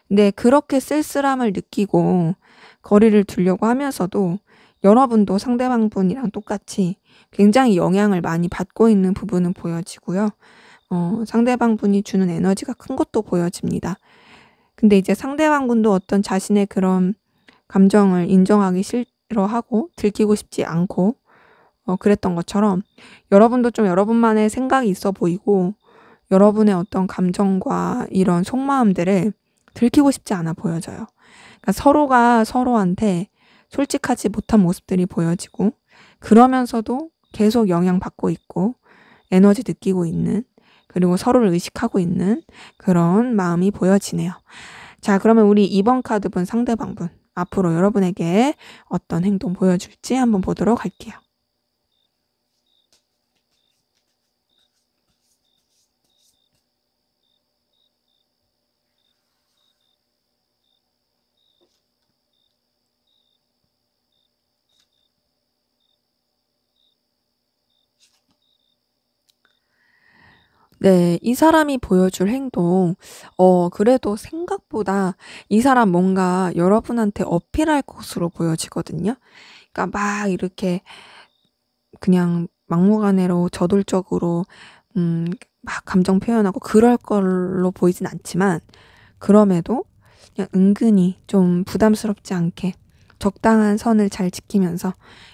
[SPEAKER 1] 근데 그렇게 쓸쓸함을 느끼고 거리를 두려고 하면서도 여러분도 상대방 분이랑 똑같이 굉장히 영향을 많이 받고 있는 부분은 보여지고요. 상대방 분이 주는 에너지가 큰 것도 보여집니다. 근데 이제 상대방 분도 어떤 자신의 그런 감정을 인정하기 싫어하고 들키고 싶지 않고 그랬던 것처럼 여러분도 좀 여러분만의 생각이 있어 보이고 여러분의 어떤 감정과 이런 속마음들을 들키고 싶지 않아 보여져요. 그러니까 서로가 서로한테 솔직하지 못한 모습들이 보여지고 그러면서도 계속 영향받고 있고 에너지 느끼고 있는 그리고 서로를 의식하고 있는 그런 마음이 보여지네요. 자, 그러면 우리 2번 카드분 상대방분 앞으로 여러분에게 어떤 행동 보여줄지 한번 보도록 할게요. 네, 이 사람이 보여줄 행동, 그래도 생각보다 이 사람 뭔가 여러분한테 어필할 것으로 보여지거든요. 그러니까 막 이렇게 그냥 막무가내로 저돌적으로, 막 감정 표현하고 그럴 걸로 보이진 않지만, 그럼에도 그냥 은근히 좀 부담스럽지 않게 적당한 선을 잘 지키면서,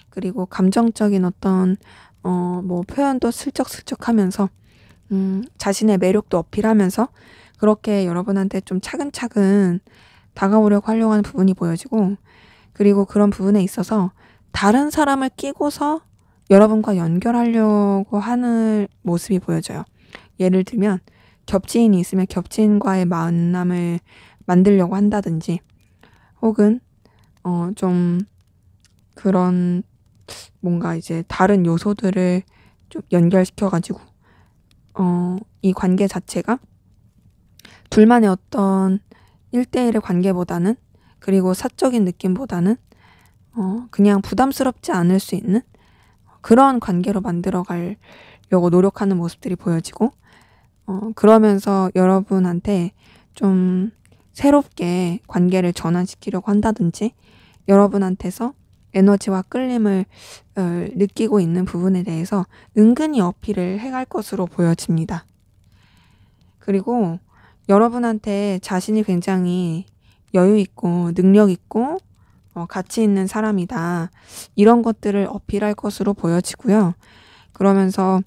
[SPEAKER 1] 그리고 감정적인 어떤, 뭐 표현도 슬쩍슬쩍 하면서, 자신의 매력도 어필하면서 그렇게 여러분한테 좀 차근차근 다가오려고 하려고 하는 부분이 보여지고 그리고 그런 부분에 있어서 다른 사람을 끼고서 여러분과 연결하려고 하는 모습이 보여져요. 예를 들면 겹치인이 있으면 겹치인과의 만남을 만들려고 한다든지 혹은 좀 그런 뭔가 이제 다른 요소들을 좀 연결시켜가지고 이 관계 자체가 둘만의 어떤 1대1의 관계보다는 그리고 사적인 느낌보다는 그냥 부담스럽지 않을 수 있는 그런 관계로 만들어 가려고 노력하는 모습들이 보여지고 그러면서 여러분한테 좀 새롭게 관계를 전환시키려고 한다든지 여러분한테서 에너지와 끌림을 느끼고 있는 부분에 대해서 은근히 어필을 해갈 것으로 보여집니다. 그리고 여러분한테 자신이 굉장히 여유 있고 능력 있고 가치 있는 사람이다. 이런 것들을 어필할 것으로 보여지고요. 그러면서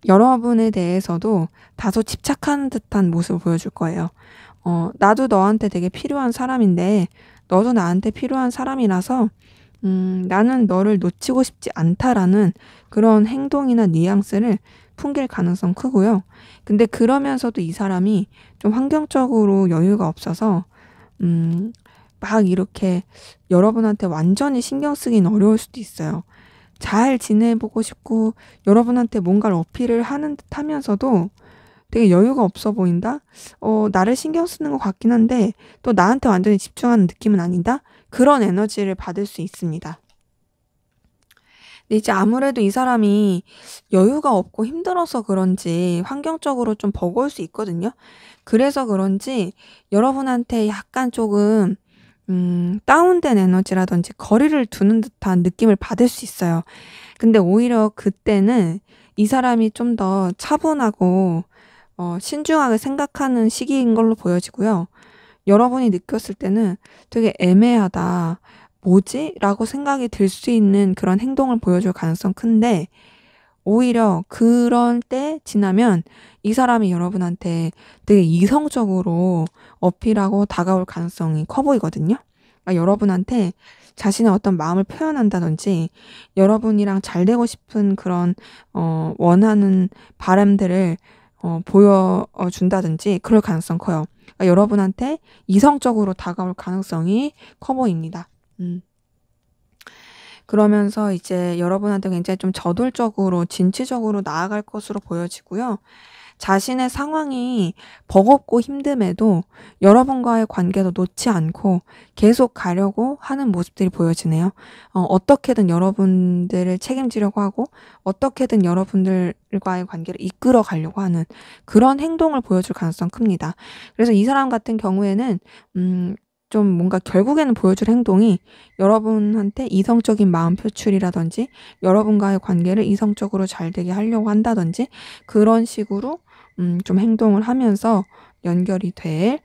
[SPEAKER 1] 여러분에 대해서도 다소 집착하는 듯한 모습을 보여줄 거예요. 나도 너한테 되게 필요한 사람인데 너도 나한테 필요한 사람이라서 나는 너를 놓치고 싶지 않다라는 그런 행동이나 뉘앙스를 풍길 가능성 크고요. 근데 그러면서도 이 사람이 좀 환경적으로 여유가 없어서 막 이렇게 여러분한테 완전히 신경 쓰긴 어려울 수도 있어요. 잘 지내보고 싶고 여러분한테 뭔가를 어필을 하는 듯 하면서도 되게 여유가 없어 보인다? 나를 신경 쓰는 것 같긴 한데 또 나한테 완전히 집중하는 느낌은 아니다? 그런 에너지를 받을 수 있습니다. 근데 이제 아무래도 이 사람이 여유가 없고 힘들어서 그런지 환경적으로 좀 버거울 수 있거든요. 그래서 그런지 여러분한테 약간 조금 다운된 에너지라든지 거리를 두는 듯한 느낌을 받을 수 있어요. 근데 오히려 그때는 이 사람이 좀 더 차분하고 신중하게 생각하는 시기인 걸로 보여지고요. 여러분이 느꼈을 때는 되게 애매하다. 뭐지? 라고 생각이 들 수 있는 그런 행동을 보여줄 가능성 큰데, 오히려 그런 때 지나면 이 사람이 여러분한테 되게 이성적으로 어필하고 다가올 가능성이 커 보이거든요. 그러니까 여러분한테 자신의 어떤 마음을 표현한다든지, 여러분이랑 잘 되고 싶은 그런, 원하는 바람들을, 보여준다든지, 그럴 가능성 커요. 그러니까 여러분한테 이성적으로 다가올 가능성이 커 보입니다. 그러면서 이제 여러분한테 굉장히 좀 저돌적으로, 진취적으로 나아갈 것으로 보여지고요. 자신의 상황이 버겁고 힘듦에도 여러분과의 관계도 놓지 않고 계속 가려고 하는 모습들이 보여지네요. 어떻게든 여러분들을 책임지려고 하고 어떻게든 여러분들과의 관계를 이끌어 가려고 하는 그런 행동을 보여줄 가능성 큽니다. 그래서 이 사람 같은 경우에는 좀 뭔가 결국에는 보여줄 행동이 여러분한테 이성적인 마음 표출이라든지 여러분과의 관계를 이성적으로 잘 되게 하려고 한다든지 그런 식으로 좀 행동을 하면서 연결이 될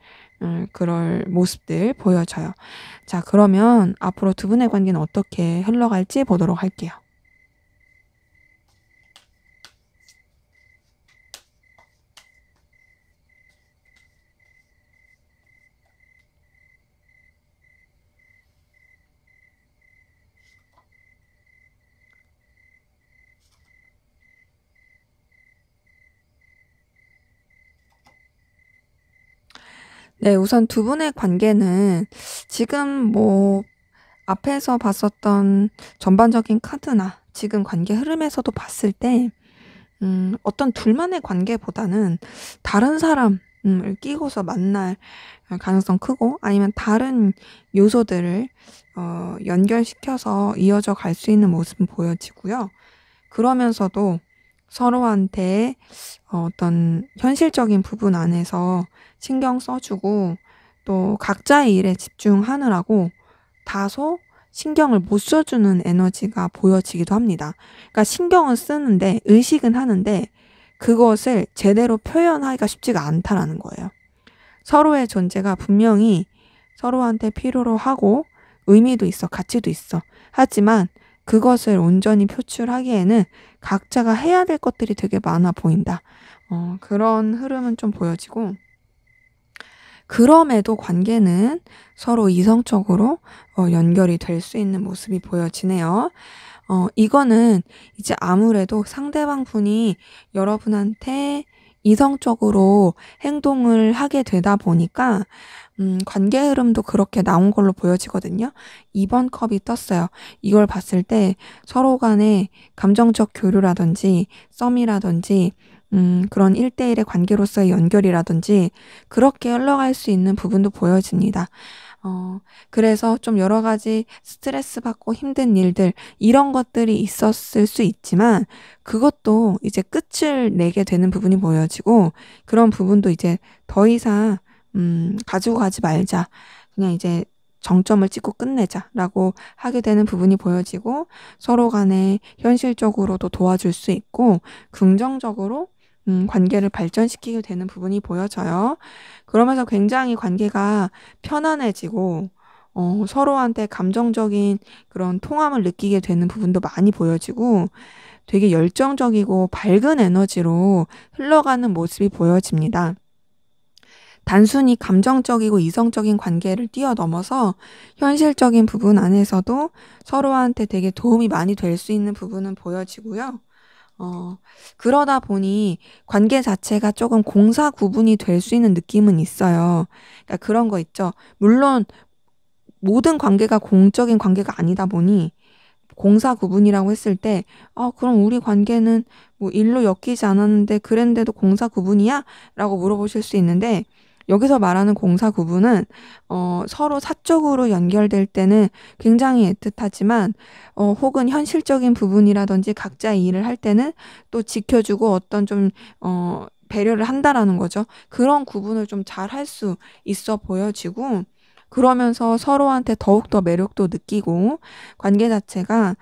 [SPEAKER 1] 그럴 모습들 보여져요. 자, 그러면 앞으로 두 분의 관계는 어떻게 흘러갈지 보도록 할게요. 네, 우선 두 분의 관계는 지금 뭐 앞에서 봤었던 전반적인 카드나 지금 관계 흐름에서도 봤을 때 어떤 둘만의 관계보다는 다른 사람을 끼고서 만날 가능성 크고 아니면 다른 요소들을 연결시켜서 이어져 갈 수 있는 모습은 보여지고요. 그러면서도 서로한테 어떤 현실적인 부분 안에서 신경 써주고 또 각자의 일에 집중하느라고 다소 신경을 못 써주는 에너지가 보여지기도 합니다. 그러니까 신경은 쓰는데 의식은 하는데 그것을 제대로 표현하기가 쉽지가 않다라는 거예요. 서로의 존재가 분명히 서로한테 필요로 하고 의미도 있어, 가치도 있어. 하지만 그것을 온전히 표출하기에는 각자가 해야 될 것들이 되게 많아 보인다. 그런 흐름은 좀 보여지고 그럼에도 관계는 서로 이성적으로 연결이 될 수 있는 모습이 보여지네요. 이거는 이제 아무래도 상대방 분이 여러분한테 이성적으로 행동을 하게 되다 보니까 관계 흐름도 그렇게 나온 걸로 보여지거든요. 2번 컵이 떴어요. 이걸 봤을 때 서로 간의 감정적 교류라든지 썸이라든지 그런 1대1의 관계로서의 연결이라든지 그렇게 흘러갈 수 있는 부분도 보여집니다. 그래서 좀 여러 가지 스트레스 받고 힘든 일들, 이런 것들이 있었을 수 있지만, 그것도 이제 끝을 내게 되는 부분이 보여지고, 그런 부분도 이제 더 이상, 가지고 가지 말자. 그냥 이제 정점을 찍고 끝내자라고 하게 되는 부분이 보여지고, 서로 간에 현실적으로도 도와줄 수 있고, 긍정적으로 관계를 발전시키게 되는 부분이 보여져요. 그러면서 굉장히 관계가 편안해지고, 서로한테 감정적인 그런 통함을 느끼게 되는 부분도 많이 보여지고, 되게 열정적이고 밝은 에너지로 흘러가는 모습이 보여집니다. 단순히 감정적이고 이성적인 관계를 뛰어넘어서 현실적인 부분 안에서도 서로한테 되게 도움이 많이 될 수 있는 부분은 보여지고요. 그러다 보니 관계 자체가 조금 공사 구분이 될 수 있는 느낌은 있어요. 그러니까 그런 거 있죠. 물론 모든 관계가 공적인 관계가 아니다 보니 공사 구분이라고 했을 때, 그럼 우리 관계는 뭐 일로 엮이지 않았는데 그랬는데도 공사 구분이야? 라고 물어보실 수 있는데, 여기서 말하는 공사 구분은 서로 사적으로 연결될 때는 굉장히 애틋하지만 혹은 현실적인 부분이라든지 각자의 일을 할 때는 또 지켜주고 어떤 좀 배려를 한다라는 거죠. 그런 구분을 좀 잘 할 수 있어 보여지고 그러면서 서로한테 더욱더 매력도 느끼고 관계 자체가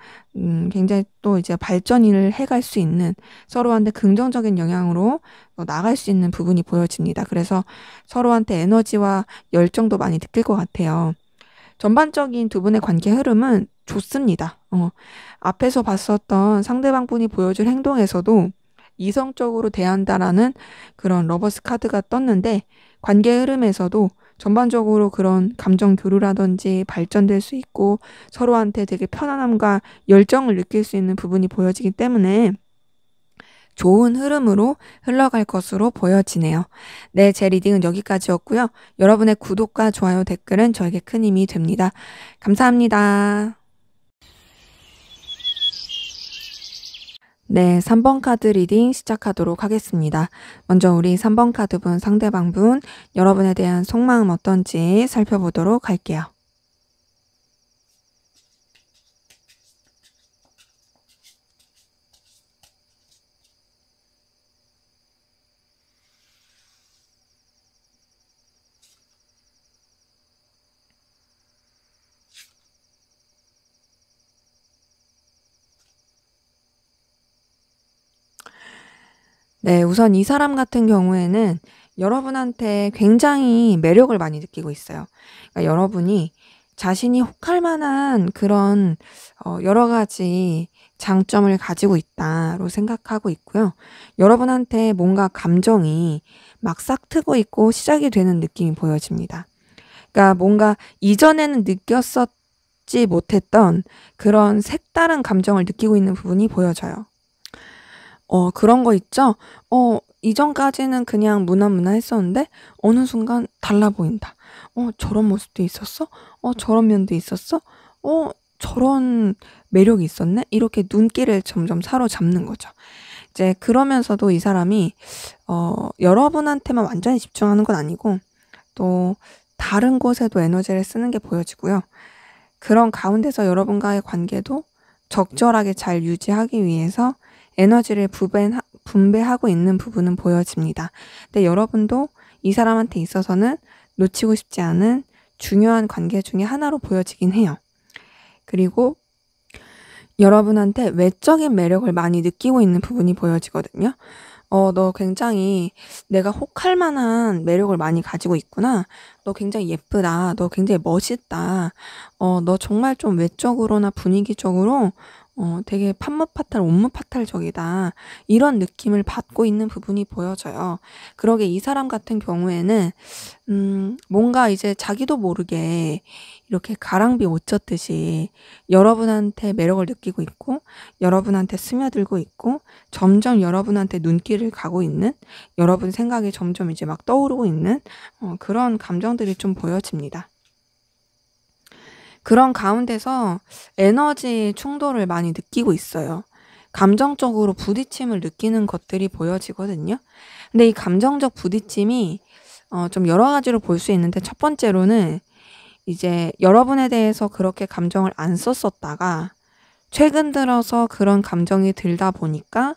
[SPEAKER 1] 굉장히 또 이제 발전을 해갈 수 있는 서로한테 긍정적인 영향으로 나갈 수 있는 부분이 보여집니다. 그래서 서로한테 에너지와 열정도 많이 느낄 것 같아요. 전반적인 두 분의 관계 흐름은 좋습니다. 앞에서 봤었던 상대방 분이 보여줄 행동에서도 이성적으로 대한다라는 그런 러버스 카드가 떴는데 관계 흐름에서도 전반적으로 그런 감정 교류라든지 발전될 수 있고 서로한테 되게 편안함과 열정을 느낄 수 있는 부분이 보여지기 때문에 좋은 흐름으로 흘러갈 것으로 보여지네요. 네, 제 리딩은 여기까지였고요. 여러분의 구독과 좋아요, 댓글은 저에게 큰 힘이 됩니다. 감사합니다. 네, 3번 카드 리딩 시작하도록 하겠습니다. 먼저 우리 3번 카드분 상대방분 여러분에 대한 속마음 어떤지 살펴보도록 할게요. 네, 우선 이 사람 같은 경우에는 여러분한테 굉장히 매력을 많이 느끼고 있어요. 그러니까 여러분이 자신이 혹할 만한 그런 여러 가지 장점을 가지고 있다로 생각하고 있고요. 여러분한테 뭔가 감정이 막 싹트고 있고 시작이 되는 느낌이 보여집니다. 그러니까 뭔가 이전에는 느꼈었지 못했던 그런 색다른 감정을 느끼고 있는 부분이 보여져요. 그런 거 있죠? 이전까지는 그냥 무난무난했었는데 어느 순간 달라 보인다. 저런 모습도 있었어? 저런 면도 있었어? 저런 매력이 있었네? 이렇게 눈길을 점점 사로잡는 거죠. 이제 그러면서도 이 사람이 여러분한테만 완전히 집중하는 건 아니고 또 다른 곳에도 에너지를 쓰는 게 보여지고요. 그런 가운데서 여러분과의 관계도 적절하게 잘 유지하기 위해서 에너지를 분배하고 있는 부분은 보여집니다. 근데 여러분도 이 사람한테 있어서는 놓치고 싶지 않은 중요한 관계 중에 하나로 보여지긴 해요. 그리고 여러분한테 외적인 매력을 많이 느끼고 있는 부분이 보여지거든요. 너 굉장히 내가 혹할 만한 매력을 많이 가지고 있구나. 너 굉장히 예쁘다. 너 굉장히 멋있다. 너 정말 좀 외적으로나 분위기적으로 되게 판무파탈, 온무파탈적이다. 이런 느낌을 받고 있는 부분이 보여져요. 그러게 이 사람 같은 경우에는 뭔가 이제 자기도 모르게 이렇게 가랑비 옷 젖듯이 여러분한테 매력을 느끼고 있고 여러분한테 스며들고 있고 점점 여러분한테 눈길을 가고 있는 여러분 생각이 점점 이제 막 떠오르고 있는 그런 감정들이 좀 보여집니다. 그런 가운데서 에너지 충돌을 많이 느끼고 있어요. 감정적으로 부딪힘을 느끼는 것들이 보여지거든요. 근데 이 감정적 부딪힘이 좀 여러 가지로 볼 수 있는데 첫 번째로는 이제 여러분에 대해서 그렇게 감정을 안 썼었다가 최근 들어서 그런 감정이 들다 보니까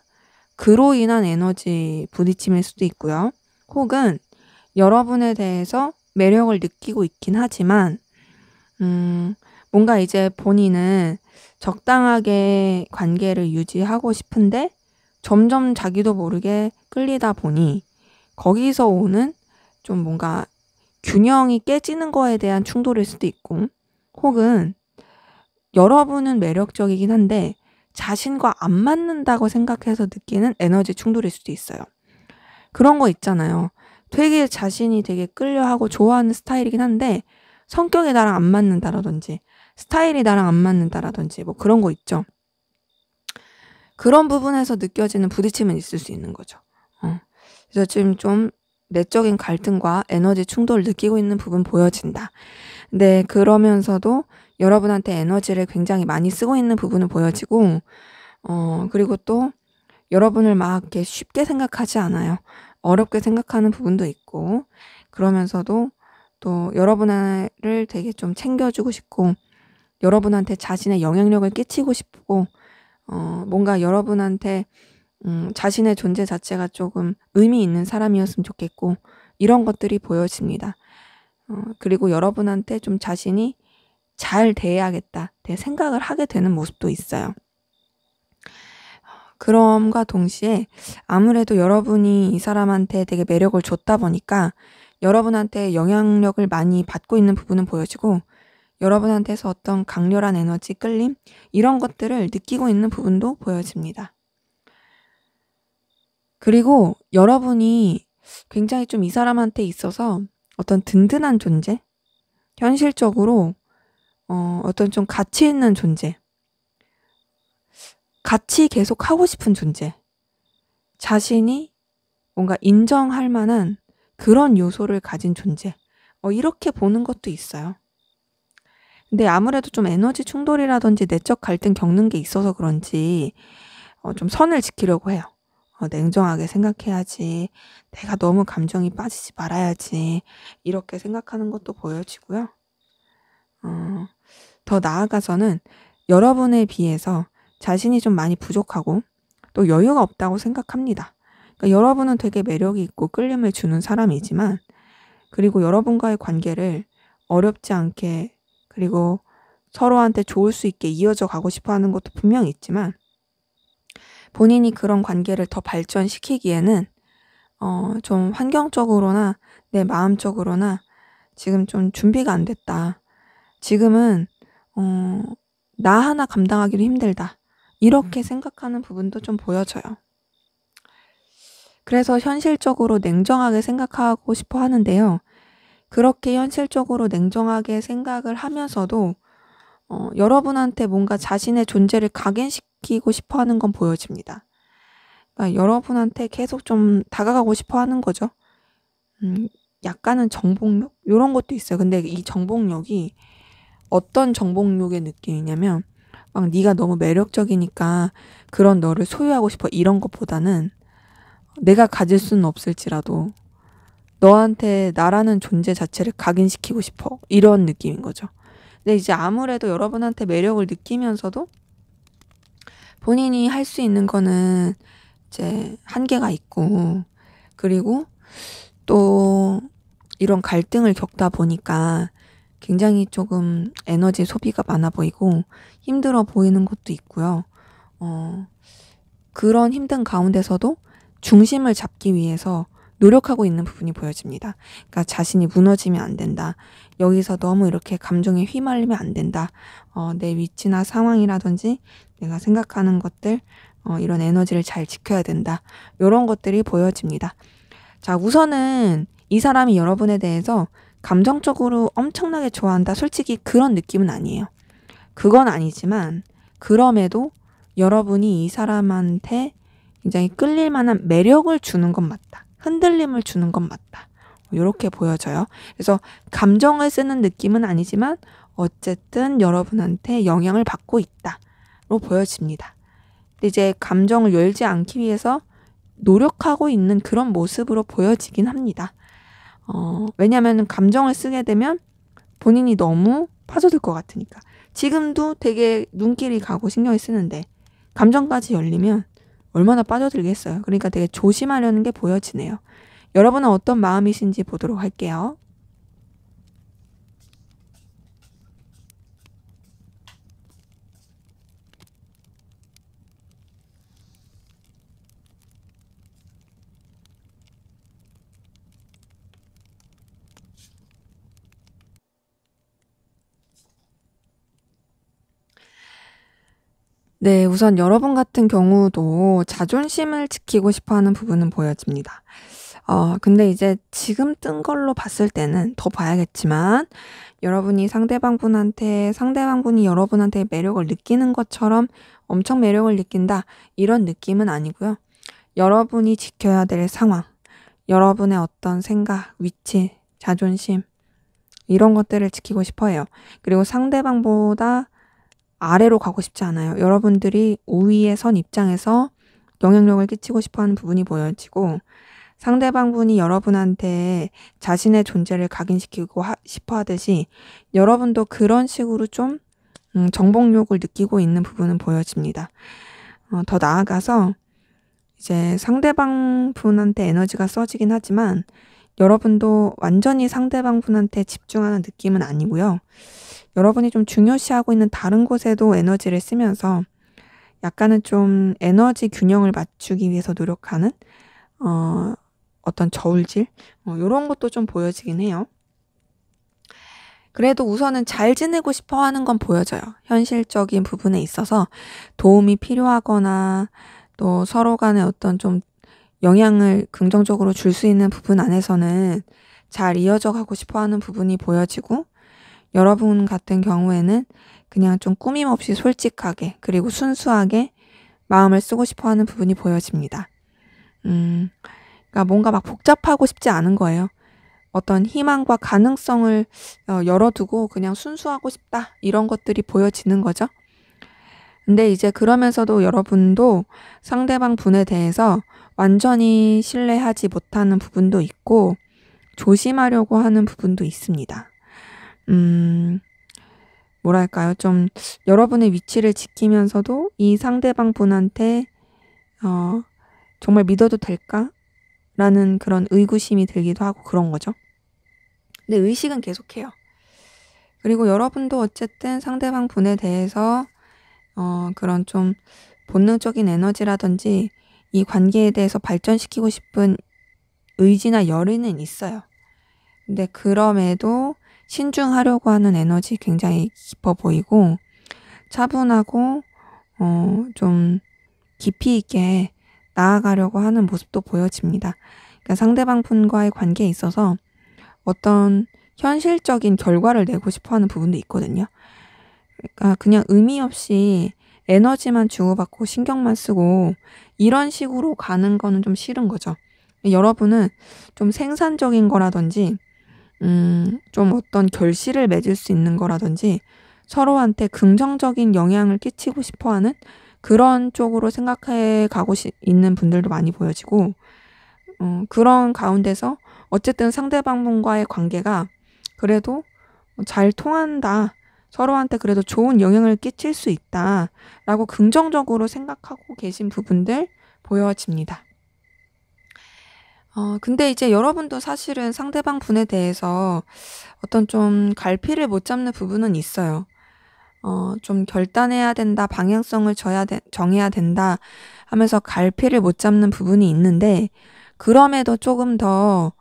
[SPEAKER 1] 그로 인한 에너지 부딪힘일 수도 있고요. 혹은 여러분에 대해서 매력을 느끼고 있긴 하지만 뭔가 이제 본인은 적당하게 관계를 유지하고 싶은데 점점 자기도 모르게 끌리다 보니 거기서 오는 좀 뭔가 균형이 깨지는 거에 대한 충돌일 수도 있고 혹은 여러분은 매력적이긴 한데 자신과 안 맞는다고 생각해서 느끼는 에너지 충돌일 수도 있어요. 그런 거 있잖아요. 되게 자신이 되게 끌려하고 좋아하는 스타일이긴 한데 성격이 나랑 안 맞는다라든지 스타일이 나랑 안 맞는다라든지 뭐 그런 거 있죠. 그런 부분에서 느껴지는 부딪힘은 있을 수 있는 거죠. 그래서 지금 좀 내적인 갈등과 에너지 충돌을 느끼고 있는 부분 보여진다. 근데 그러면서도 여러분한테 에너지를 굉장히 많이 쓰고 있는 부분은 보여지고, 그리고 또 여러분을 막 이렇게 쉽게 생각하지 않아요. 어렵게 생각하는 부분도 있고, 그러면서도 또 여러분을 되게 좀 챙겨주고 싶고, 여러분한테 자신의 영향력을 끼치고 싶고, 뭔가 여러분한테 자신의 존재 자체가 조금 의미 있는 사람이었으면 좋겠고, 이런 것들이 보여집니다. 그리고 여러분한테 좀 자신이 잘 대해야겠다, 생각을 하게 되는 모습도 있어요. 그럼과 동시에 아무래도 여러분이 이 사람한테 되게 매력을 줬다 보니까 여러분한테 영향력을 많이 받고 있는 부분은 보여지고, 여러분한테서 어떤 강렬한 에너지, 끌림, 이런 것들을 느끼고 있는 부분도 보여집니다. 그리고 여러분이 굉장히 좀 이 사람한테 있어서 어떤 든든한 존재, 현실적으로 어떤 좀 가치 있는 존재, 같이 계속 하고 싶은 존재, 자신이 뭔가 인정할 만한 그런 요소를 가진 존재, 이렇게 보는 것도 있어요. 근데 아무래도 좀 에너지 충돌이라든지 내적 갈등 겪는 게 있어서 그런지 좀 선을 지키려고 해요. 냉정하게 생각해야지, 내가 너무 감정이 빠지지 말아야지, 이렇게 생각하는 것도 보여지고요. 더 나아가서는 여러분에 비해서 자신이 좀 많이 부족하고 또 여유가 없다고 생각합니다. 그러니까 여러분은 되게 매력이 있고 끌림을 주는 사람이지만, 그리고 여러분과의 관계를 어렵지 않게, 그리고 서로한테 좋을 수 있게 이어져 가고 싶어 하는 것도 분명히 있지만, 본인이 그런 관계를 더 발전시키기에는 좀 환경적으로나 내 마음적으로나 지금 좀 준비가 안 됐다. 지금은 나 하나 감당하기도 힘들다. 이렇게 생각하는 부분도 좀 보여져요. 그래서 현실적으로 냉정하게 생각하고 싶어 하는데요. 그렇게 현실적으로 냉정하게 생각을 하면서도 여러분한테 뭔가 자신의 존재를 각인시키고 싶어 하는 건 보여집니다. 그러니까 여러분한테 계속 좀 다가가고 싶어 하는 거죠. 약간은 정복력? 이런 것도 있어요. 근데 이 정복력이 어떤 정복력의 느낌이냐면, 막 네가 너무 매력적이니까 그런 너를 소유하고 싶어, 이런 것보다는 내가 가질 수는 없을지라도 너한테 나라는 존재 자체를 각인시키고 싶어, 이런 느낌인 거죠. 근데 이제 아무래도 여러분한테 매력을 느끼면서도 본인이 할 수 있는 거는 이제 한계가 있고, 그리고 또 이런 갈등을 겪다 보니까 굉장히 조금 에너지 소비가 많아 보이고 힘들어 보이는 것도 있고요. 그런 힘든 가운데서도 중심을 잡기 위해서 노력하고 있는 부분이 보여집니다. 그러니까 자신이 무너지면 안 된다. 여기서 너무 이렇게 감정에 휘말리면 안 된다. 내 위치나 상황이라든지 내가 생각하는 것들, 이런 에너지를 잘 지켜야 된다. 이런 것들이 보여집니다. 자, 우선은 이 사람이 여러분에 대해서 감정적으로 엄청나게 좋아한다, 솔직히 그런 느낌은 아니에요. 그건 아니지만 그럼에도 여러분이 이 사람한테 굉장히 끌릴 만한 매력을 주는 건 맞다. 흔들림을 주는 건 맞다. 이렇게 보여져요. 그래서 감정을 쓰는 느낌은 아니지만 어쨌든 여러분한테 영향을 받고 있다로 보여집니다. 근데 이제 감정을 열지 않기 위해서 노력하고 있는 그런 모습으로 보여지긴 합니다. 왜냐하면 감정을 쓰게 되면 본인이 너무 빠져들 것 같으니까. 지금도 되게 눈길이 가고 신경이 쓰는데 감정까지 열리면 얼마나 빠져들겠어요. 그러니까 되게 조심하려는 게 보여지네요. 여러분은 어떤 마음이신지 보도록 할게요. 네, 우선 여러분 같은 경우도 자존심을 지키고 싶어 하는 부분은 보여집니다. 근데 이제 지금 뜬 걸로 봤을 때는 더 봐야겠지만, 여러분이 상대방분이 여러분한테 매력을 느끼는 것처럼 엄청 매력을 느낀다, 이런 느낌은 아니고요. 여러분이 지켜야 될 상황, 여러분의 어떤 생각, 위치, 자존심, 이런 것들을 지키고 싶어 해요. 그리고 상대방보다 아래로 가고 싶지 않아요. 여러분들이 우위에 선 입장에서 영향력을 끼치고 싶어 하는 부분이 보여지고, 상대방분이 여러분한테 자신의 존재를 각인시키고 싶어 하듯이 여러분도 그런 식으로 좀 정복욕을 느끼고 있는 부분은 보여집니다. 더 나아가서 이제 상대방 분한테 에너지가 써지긴 하지만 여러분도 완전히 상대방 분한테 집중하는 느낌은 아니고요. 여러분이 좀 중요시하고 있는 다른 곳에도 에너지를 쓰면서 약간은 좀 에너지 균형을 맞추기 위해서 노력하는 어떤 저울질? 이런 것도 좀 보여지긴 해요. 그래도 우선은 잘 지내고 싶어 하는 건 보여져요. 현실적인 부분에 있어서 도움이 필요하거나 또 서로 간에 어떤 좀 영향을 긍정적으로 줄 수 있는 부분 안에서는 잘 이어져 가고 싶어 하는 부분이 보여지고, 여러분 같은 경우에는 그냥 좀 꾸밈 없이 솔직하게 그리고 순수하게 마음을 쓰고 싶어 하는 부분이 보여집니다. 그러니까 뭔가 막 복잡하고 싶지 않은 거예요. 어떤 희망과 가능성을 열어두고 그냥 순수하고 싶다, 이런 것들이 보여지는 거죠. 근데 이제 그러면서도 여러분도 상대방 분에 대해서 완전히 신뢰하지 못하는 부분도 있고 조심하려고 하는 부분도 있습니다. 뭐랄까요? 좀 여러분의 위치를 지키면서도 이 상대방 분한테 정말 믿어도 될까? 라는 그런 의구심이 들기도 하고 그런 거죠. 근데 의식은 계속해요. 그리고 여러분도 어쨌든 상대방 분에 대해서 그런 좀 본능적인 에너지라든지 이 관계에 대해서 발전시키고 싶은 의지나 열의는 있어요. 근데 그럼에도 신중하려고 하는 에너지 굉장히 깊어 보이고 차분하고 좀 깊이 있게 나아가려고 하는 모습도 보여집니다. 그러니까 상대방 분과의 관계에 있어서 어떤 현실적인 결과를 내고 싶어 하는 부분도 있거든요. 그러니까 그냥 의미 없이 에너지만 주고받고 신경만 쓰고 이런 식으로 가는 거는 좀 싫은 거죠. 여러분은 좀 생산적인 거라든지 좀 어떤 결실을 맺을 수 있는 거라든지 서로한테 긍정적인 영향을 끼치고 싶어 하는 그런 쪽으로 생각해 가고 있는 분들도 많이 보여지고, 그런 가운데서 어쨌든 상대방분과의 관계가 그래도 잘 통한다, 서로한테 그래도 좋은 영향을 끼칠 수 있다 라고 긍정적으로 생각하고 계신 부분들 보여집니다. 근데 이제 여러분도 사실은 상대방 분에 대해서 어떤 좀 갈피를 못 잡는 부분은 있어요. 좀 결단해야 된다, 방향성을 정해야 된다 하면서 갈피를 못 잡는 부분이 있는데, 그럼에도 조금 더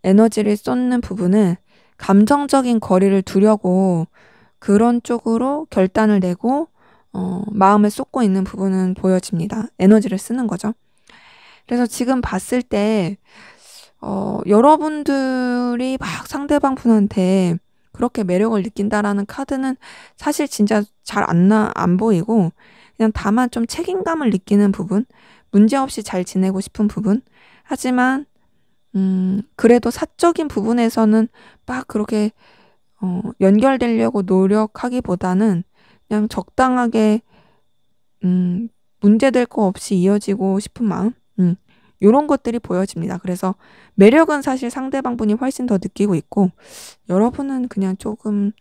[SPEAKER 1] 에너지를 쏟는 부분은 감정적인 거리를 두려고 그런 쪽으로 결단을 내고 마음을 쏟고 있는 부분은 보여집니다. 에너지를 쓰는 거죠. 그래서 지금 봤을 때 여러분들이 막 상대방 분한테 그렇게 매력을 느낀다라는 카드는 사실 진짜 잘 안 보이고, 그냥 다만 좀 책임감을 느끼는 부분, 문제없이 잘 지내고 싶은 부분, 하지만 그래도 사적인 부분에서는 막 그렇게 연결되려고 노력하기보다는 그냥 적당하게 문제될 거 없이 이어지고 싶은 마음, 요런 것들이 보여집니다. 그래서 매력은 사실 상대방분이 훨씬 더 느끼고 있고, 여러분은 그냥 조금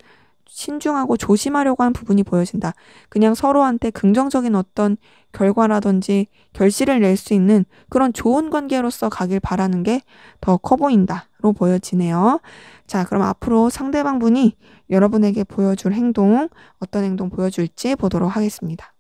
[SPEAKER 1] 신중하고 조심하려고 하는 부분이 보여진다. 그냥 서로한테 긍정적인 어떤 결과라든지 결실을 낼 수 있는 그런 좋은 관계로서 가길 바라는 게 더 커 보인다로 보여지네요. 자, 그럼 앞으로 상대방분이 여러분에게 보여줄 행동, 어떤 행동 보여줄지 보도록 하겠습니다.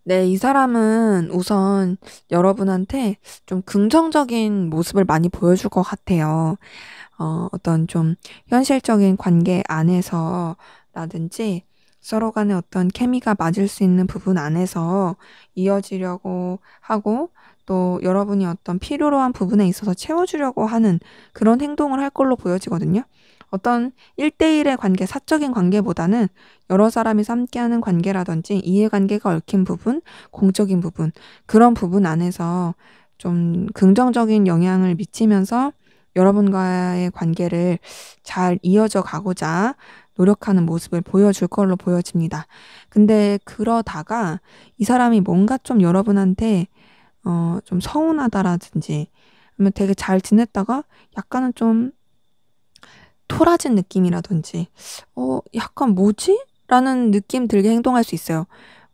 [SPEAKER 1] 네, 이 사람은 우선 여러분한테 좀 긍정적인 모습을 많이 보여줄 것 같아요. 어떤 좀 현실적인 관계 안에서라든지 서로 간에 어떤 케미가 맞을 수 있는 부분 안에서 이어지려고 하고, 또 여러분이 어떤 필요로 한 부분에 있어서 채워주려고 하는 그런 행동을 할 걸로 보여지거든요. 어떤 1대1의 관계, 사적인 관계보다는 여러 사람이서 함께하는 관계라든지 이해관계가 얽힌 부분, 공적인 부분, 그런 부분 안에서 좀 긍정적인 영향을 미치면서 여러분과의 관계를 잘 이어져 가고자 노력하는 모습을 보여줄 걸로 보여집니다. 근데 그러다가 이 사람이 뭔가 좀 여러분한테 좀 서운하다라든지 아니면 되게 잘 지냈다가 약간은 좀 토라진 느낌이라든지 약간 뭐지? 라는 느낌 들게 행동할 수 있어요.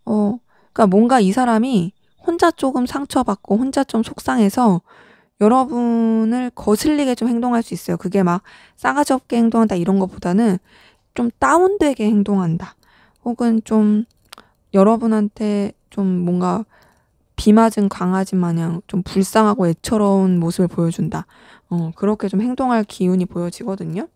[SPEAKER 1] 그러니까 뭔가 이 사람이 혼자 조금 상처받고 혼자 좀 속상해서 여러분을 거슬리게 좀 행동할 수 있어요. 그게 막 싸가지 없게 행동한다 이런 것보다는 좀 다운되게 행동한다. 혹은 좀 여러분한테 좀 뭔가 비 맞은 강아지 마냥 좀 불쌍하고 애처로운 모습을 보여준다. 그렇게 좀 행동할 기운이 보여지거든요.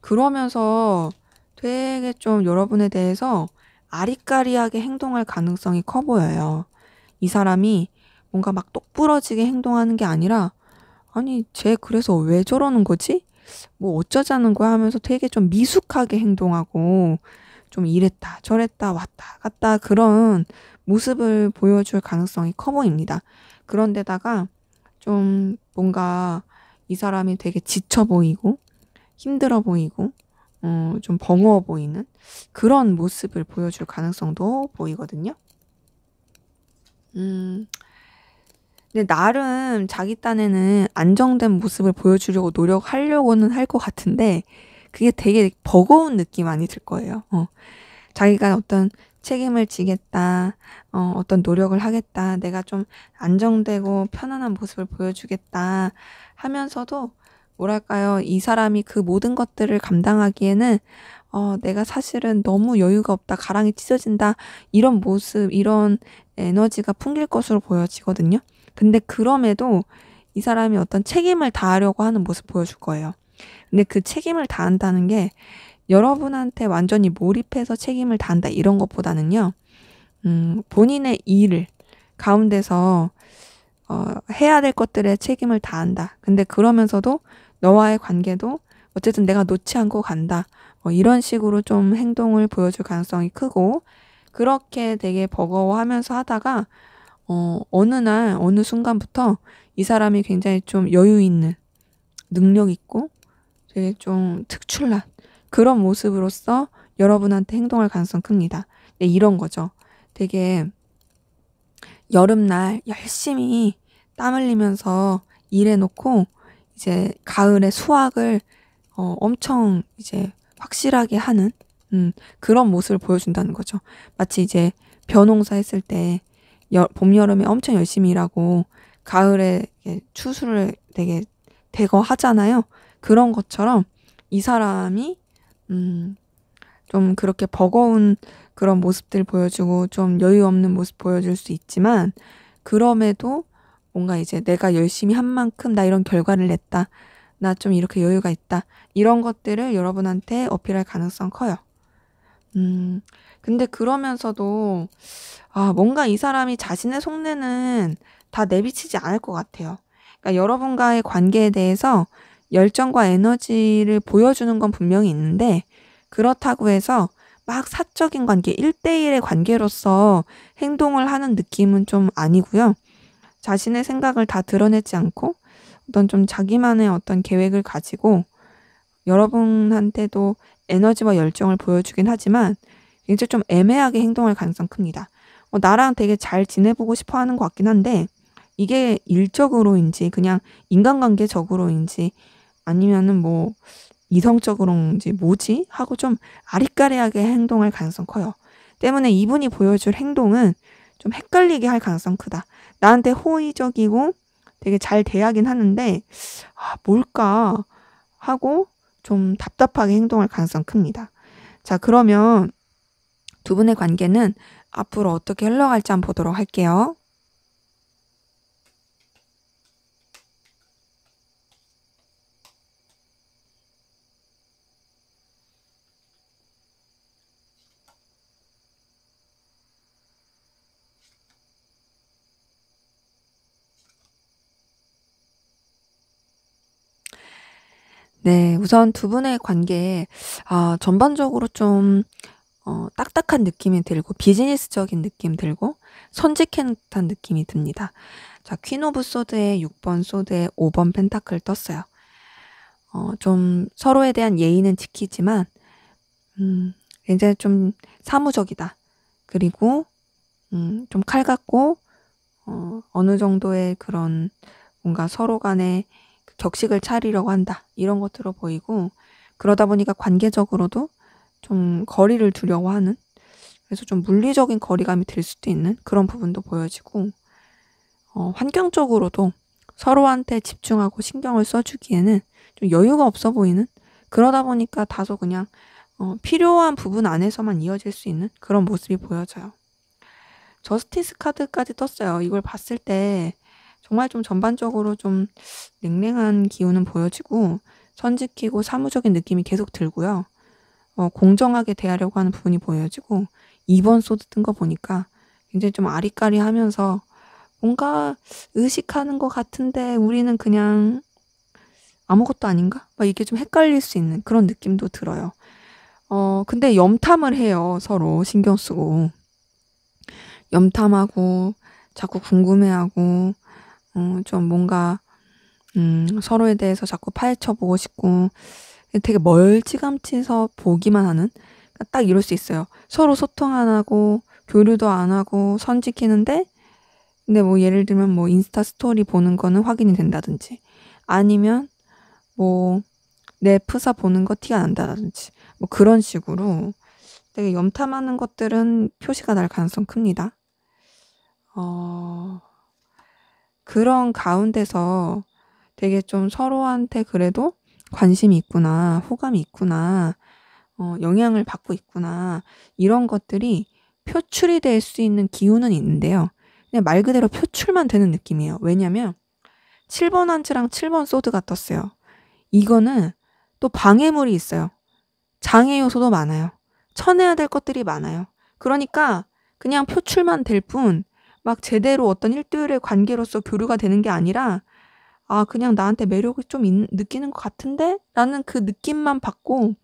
[SPEAKER 1] 그러면서 되게 좀 여러분에 대해서 아리까리하게 행동할 가능성이 커 보여요. 이 사람이 뭔가 막 똑부러지게 행동하는 게 아니라, 아니, 쟤 그래서 왜 저러는 거지? 뭐 어쩌자는 거야 하면서 되게 좀 미숙하게 행동하고, 좀 이랬다, 저랬다, 왔다, 갔다 그런 모습을 보여줄 가능성이 커 보입니다. 그런데다가 좀 뭔가 이 사람이 되게 지쳐 보이고, 힘들어 보이고, 좀 버거워 보이는 그런 모습을 보여줄 가능성도 보이거든요. 음, 근데 나름 자기 딴에는 안정된 모습을 보여주려고 노력하려고는 할 것 같은데, 그게 되게 버거운 느낌 많이 들 거예요. 자기가 어떤 책임을 지겠다, 어떤 노력을 하겠다, 내가 좀 안정되고 편안한 모습을 보여주겠다 하면서도, 뭐랄까요, 이 사람이 그 모든 것들을 감당하기에는, 내가 사실은 너무 여유가 없다, 가랑이 찢어진다, 이런 모습, 이런 에너지가 풍길 것으로 보여지거든요. 근데 그럼에도 이 사람이 어떤 책임을 다하려고 하는 모습 보여줄 거예요. 근데 그 책임을 다한다는 게 여러분한테 완전히 몰입해서 책임을 다한다 이런 것보다는요, 본인의 일을 가운데서 해야 될 것들에 책임을 다한다. 근데 그러면서도 너와의 관계도 어쨌든 내가 놓지 않고 간다. 이런 식으로 좀 행동을 보여줄 가능성이 크고, 그렇게 되게 버거워하면서 하다가 어느 날 어느 순간부터 이 사람이 굉장히 좀 여유 있는, 능력 있고 되게 좀 특출난 그런 모습으로서 여러분한테 행동할 가능성 큽니다. 네, 이런 거죠. 되게 여름날 열심히 땀 흘리면서 일해놓고 이제 가을에 수확을 엄청 이제 확실하게 하는 그런 모습을 보여준다는 거죠. 마치 이제 벼농사 했을 때 봄, 여름에 엄청 열심히 일하고 가을에 추수를 되게 대거 하잖아요. 그런 것처럼 이 사람이 좀 그렇게 버거운 그런 모습들 보여주고 좀 여유 없는 모습 보여줄 수 있지만 그럼에도 뭔가 이제 내가 열심히 한 만큼 나 이런 결과를 냈다. 나 좀 이렇게 여유가 있다. 이런 것들을 여러분한테 어필할 가능성 커요. 근데 그러면서도 뭔가 이 사람이 자신의 속내는 다 내비치지 않을 것 같아요. 그러니까 여러분과의 관계에 대해서 열정과 에너지를 보여주는 건 분명히 있는데 그렇다고 해서 막 사적인 관계, 1대1의 관계로서 행동을 하는 느낌은 좀 아니고요. 자신의 생각을 다 드러내지 않고 어떤 좀 자기만의 어떤 계획을 가지고 여러분한테도 에너지와 열정을 보여주긴 하지만 굉장히 좀 애매하게 행동할 가능성 큽니다. 나랑 되게 잘 지내보고 싶어 하는 것 같긴 한데 이게 일적으로인지 그냥 인간관계적으로인지 아니면은 뭐 이성적으로인지 뭐지? 하고 좀 아리까리하게 행동할 가능성 커요. 때문에 이분이 보여줄 행동은 좀 헷갈리게 할 가능성 크다. 나한테 호의적이고 되게 잘 대하긴 하는데 뭘까 하고 좀 답답하게 행동할 가능성 큽니다. 자, 그러면 두 분의 관계는 앞으로 어떻게 흘러갈지 한번 보도록 할게요. 네. 우선 두 분의 관계에 전반적으로 좀 딱딱한 느낌이 들고 비즈니스적인 느낌 들고 선직해 듯한 느낌이 듭니다. 자, 퀸 오브 소드에 6번 소드에 5번 펜타클 떴어요. 좀 서로에 대한 예의는 지키지만 굉장히 좀 사무적이다. 그리고 좀 칼 같고 어느 정도의 그런 뭔가 서로 간에 그 격식을 차리려고 한다. 이런 것들로 보이고 그러다 보니까 관계적으로도 좀 거리를 두려고 하는, 그래서 좀 물리적인 거리감이 들 수도 있는 그런 부분도 보여지고 환경적으로도 서로한테 집중하고 신경을 써주기에는 좀 여유가 없어 보이는, 그러다 보니까 다소 그냥 필요한 부분 안에서만 이어질 수 있는 그런 모습이 보여져요. 저스티스 카드까지 떴어요. 이걸 봤을 때 정말 좀 전반적으로 좀 냉랭한 기운은 보여지고 선지키고 사무적인 느낌이 계속 들고요. 공정하게 대하려고 하는 부분이 보여지고 2번 소드 뜬 거 보니까 굉장히 좀 아리까리하면서 뭔가 의식하는 것 같은데 우리는 그냥 아무것도 아닌가? 막 이게 좀 헷갈릴 수 있는 그런 느낌도 들어요. 근데 염탐을 해요. 서로 신경 쓰고. 염탐하고 자꾸 궁금해하고 좀 뭔가 서로에 대해서 자꾸 파헤쳐 보고 싶고 되게 멀찌감치서 보기만 하는, 그러니까 딱 이럴 수 있어요. 서로 소통 안 하고 교류도 안 하고 선 지키는데, 근데 뭐 예를 들면 뭐 인스타 스토리 보는 거는 확인이 된다든지, 아니면 뭐 내 프사 보는 거 티가 난다든지, 뭐 그런 식으로 되게 염탐하는 것들은 표시가 날 가능성 큽니다. 어, 그런 가운데서 되게 좀 서로한테 그래도 관심이 있구나, 호감이 있구나, 영향을 받고 있구나, 이런 것들이 표출이 될 수 있는 기운은 있는데요. 그냥 말 그대로 표출만 되는 느낌이에요. 왜냐면 7번 한지랑 7번 소드가 떴어요. 이거는 또 방해물이 있어요. 장애 요소도 많아요. 쳐내야 될 것들이 많아요. 그러니까 그냥 표출만 될 뿐, 막 제대로 어떤 일대일의 관계로서 교류가 되는 게 아니라, 그냥 나한테 매력을 좀 느끼는 것 같은데? 라는 그 느낌만 받고,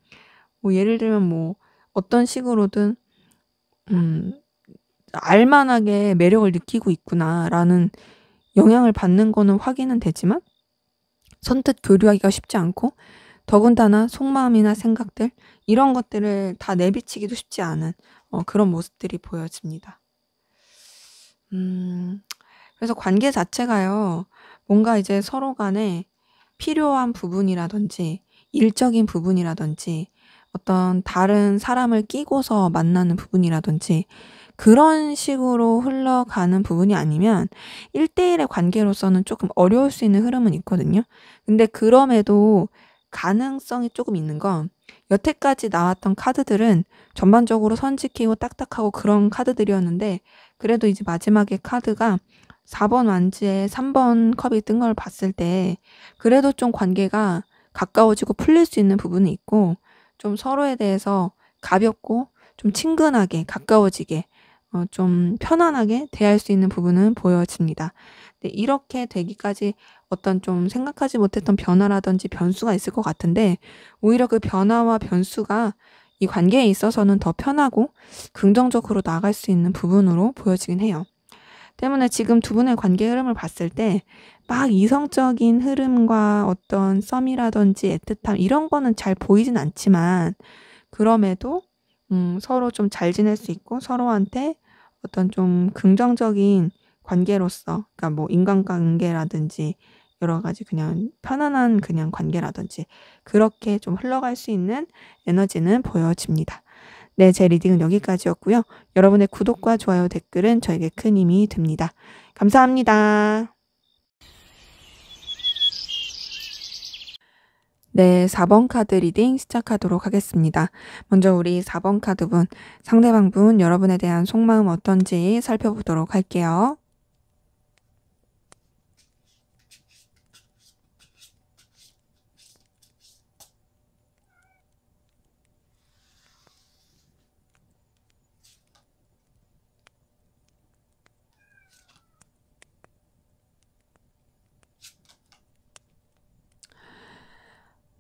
[SPEAKER 1] 뭐 예를 들면 뭐 어떤 식으로든, 음, 알만하게 매력을 느끼고 있구나라는 영향을 받는 거는 확인은 되지만, 선뜻 교류하기가 쉽지 않고, 더군다나 속마음이나 생각들, 이런 것들을 다 내비치기도 쉽지 않은 그런 모습들이 보여집니다. 음, 그래서 관계 자체가요, 뭔가 이제 서로 간에 필요한 부분이라든지 일적인 부분이라든지 어떤 다른 사람을 끼고서 만나는 부분이라든지 그런 식으로 흘러가는 부분이 아니면 1대1의 관계로서는 조금 어려울 수 있는 흐름은 있거든요. 근데 그럼에도 가능성이 조금 있는 건, 여태까지 나왔던 카드들은 전반적으로 선 지키고 딱딱하고 그런 카드들이었는데, 그래도 이제 마지막에 카드가 4번 완지에 3번 컵이 뜬 걸 봤을 때 그래도 좀 관계가 가까워지고 풀릴 수 있는 부분이 있고, 좀 서로에 대해서 가볍고 좀 친근하게 가까워지게 좀 편안하게 대할 수 있는 부분은 보여집니다. 근데 이렇게 되기까지 어떤 좀 생각하지 못했던 변화라든지 변수가 있을 것 같은데, 오히려 그 변화와 변수가 이 관계에 있어서는 더 편하고 긍정적으로 나아갈 수 있는 부분으로 보여지긴 해요. 때문에 지금 두 분의 관계 흐름을 봤을 때 막 이성적인 흐름과 어떤 썸이라든지 애틋함 이런 거는 잘 보이진 않지만, 그럼에도 서로 좀 잘 지낼 수 있고 서로한테 어떤 좀 긍정적인 관계로서, 그러니까 뭐 인간관계라든지 여러 가지 그냥 편안한 그냥 관계라든지 그렇게 좀 흘러갈 수 있는 에너지는 보여집니다. 네, 제 리딩은 여기까지였고요. 여러분의 구독과 좋아요, 댓글은 저에게 큰 힘이 됩니다. 감사합니다. 네, 4번 카드 리딩 시작하도록 하겠습니다. 먼저 우리 4번 카드분, 상대방 분 여러분에 대한 속마음 어떤지 살펴보도록 할게요.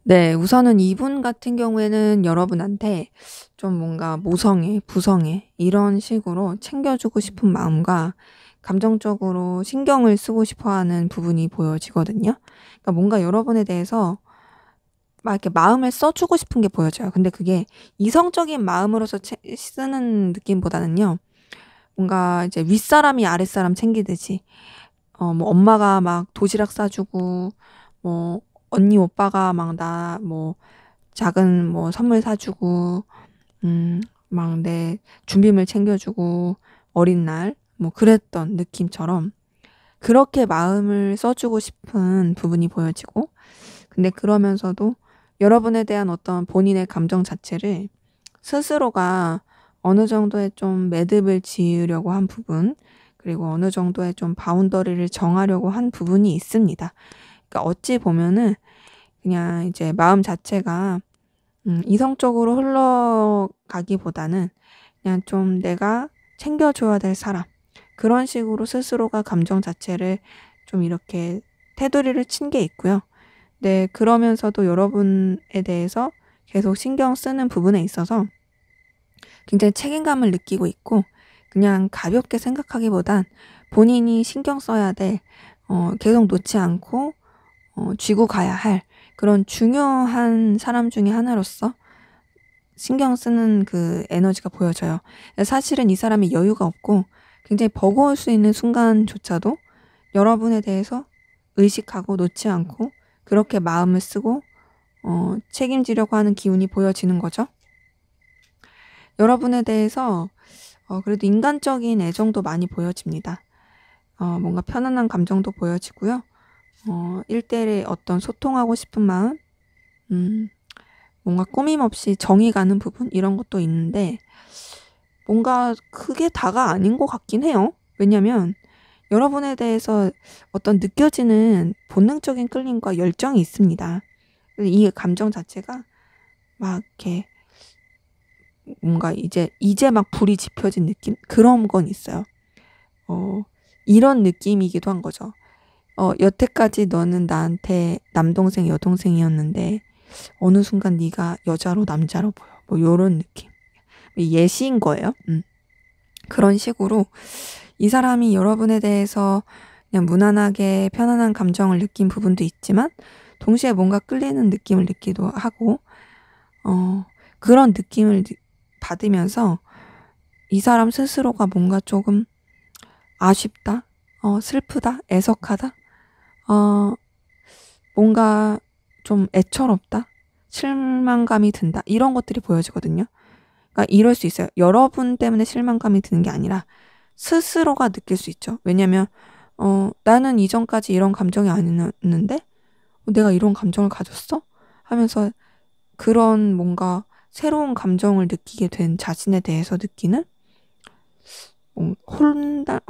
[SPEAKER 1] 네. 우선은 이분 같은 경우에는 여러분한테 좀 뭔가 모성애, 부성애 이런 식으로 챙겨주고 싶은 마음과 감정적으로 신경을 쓰고 싶어 하는 부분이 보여지거든요. 그러니까 뭔가 여러분에 대해서 막 이렇게 마음을 써 주고 싶은 게 보여져요. 근데 그게 이성적인 마음으로서 쓰는 느낌보다는요. 뭔가 이제 윗사람이 아랫사람 챙기듯이 뭐 엄마가 막 도시락 싸 주고 뭐 언니 오빠가 막 나 뭐 작은 뭐 선물 사 주고 막 내 준비물 챙겨 주고 어린 날 뭐 그랬던 느낌처럼 그렇게 마음을 써 주고 싶은 부분이 보여지고, 근데 그러면서도 여러분에 대한 어떤 본인의 감정 자체를 스스로가 어느 정도의 좀 매듭을 지으려고 한 부분, 그리고 어느 정도의 좀 바운더리를 정하려고 한 부분이 있습니다. 그러니까 어찌 보면은 그냥 이제 마음 자체가 이성적으로 흘러가기보다는 그냥 좀 내가 챙겨줘야 될 사람, 그런 식으로 스스로가 감정 자체를 좀 이렇게 테두리를 친 게 있고요. 네, 그러면서도 여러분에 대해서 계속 신경 쓰는 부분에 있어서 굉장히 책임감을 느끼고 있고, 그냥 가볍게 생각하기보단 본인이 신경 써야 될, 계속 놓지 않고 쥐고 가야 할 그런 중요한 사람 중에 하나로서 신경 쓰는 그 에너지가 보여져요. 사실은 이 사람이 여유가 없고 굉장히 버거울 수 있는 순간조차도 여러분에 대해서 의식하고 놓지 않고 그렇게 마음을 쓰고 책임지려고 하는 기운이 보여지는 거죠. 여러분에 대해서 그래도 인간적인 애정도 많이 보여집니다. 뭔가 편안한 감정도 보여지고요. 1대1의 어떤 소통하고 싶은 마음, 뭔가 꾸밈 없이 정이 가는 부분 이런 것도 있는데 뭔가 그게 다가 아닌 것 같긴 해요. 왜냐면 여러분에 대해서 어떤 느껴지는 본능적인 끌림과 열정이 있습니다. 이 감정 자체가 막 이렇게 뭔가 이제 막 불이 지펴진 느낌? 그런 건 있어요. 이런 느낌이기도 한 거죠. 여태까지 너는 나한테 남동생, 여동생이었는데 어느 순간 네가 여자로 남자로 보여. 뭐 요런 느낌. 예시인 거예요. 그런 식으로 이 사람이 여러분에 대해서 그냥 무난하게 편안한 감정을 느낀 부분도 있지만 동시에 뭔가 끌리는 느낌을 느끼기도 하고 그런 느낌을 받으면서 이 사람 스스로가 뭔가 조금 아쉽다, 슬프다, 애석하다, 뭔가 좀 애처롭다, 실망감이 든다 이런 것들이 보여지거든요. 그러니까 이럴 수 있어요. 여러분 때문에 실망감이 드는 게 아니라 스스로가 느낄 수 있죠. 왜냐면 나는 이전까지 이런 감정이 아니었는데 내가 이런 감정을 가졌어? 하면서 그런 뭔가 새로운 감정을 느끼게 된 자신에 대해서 느끼는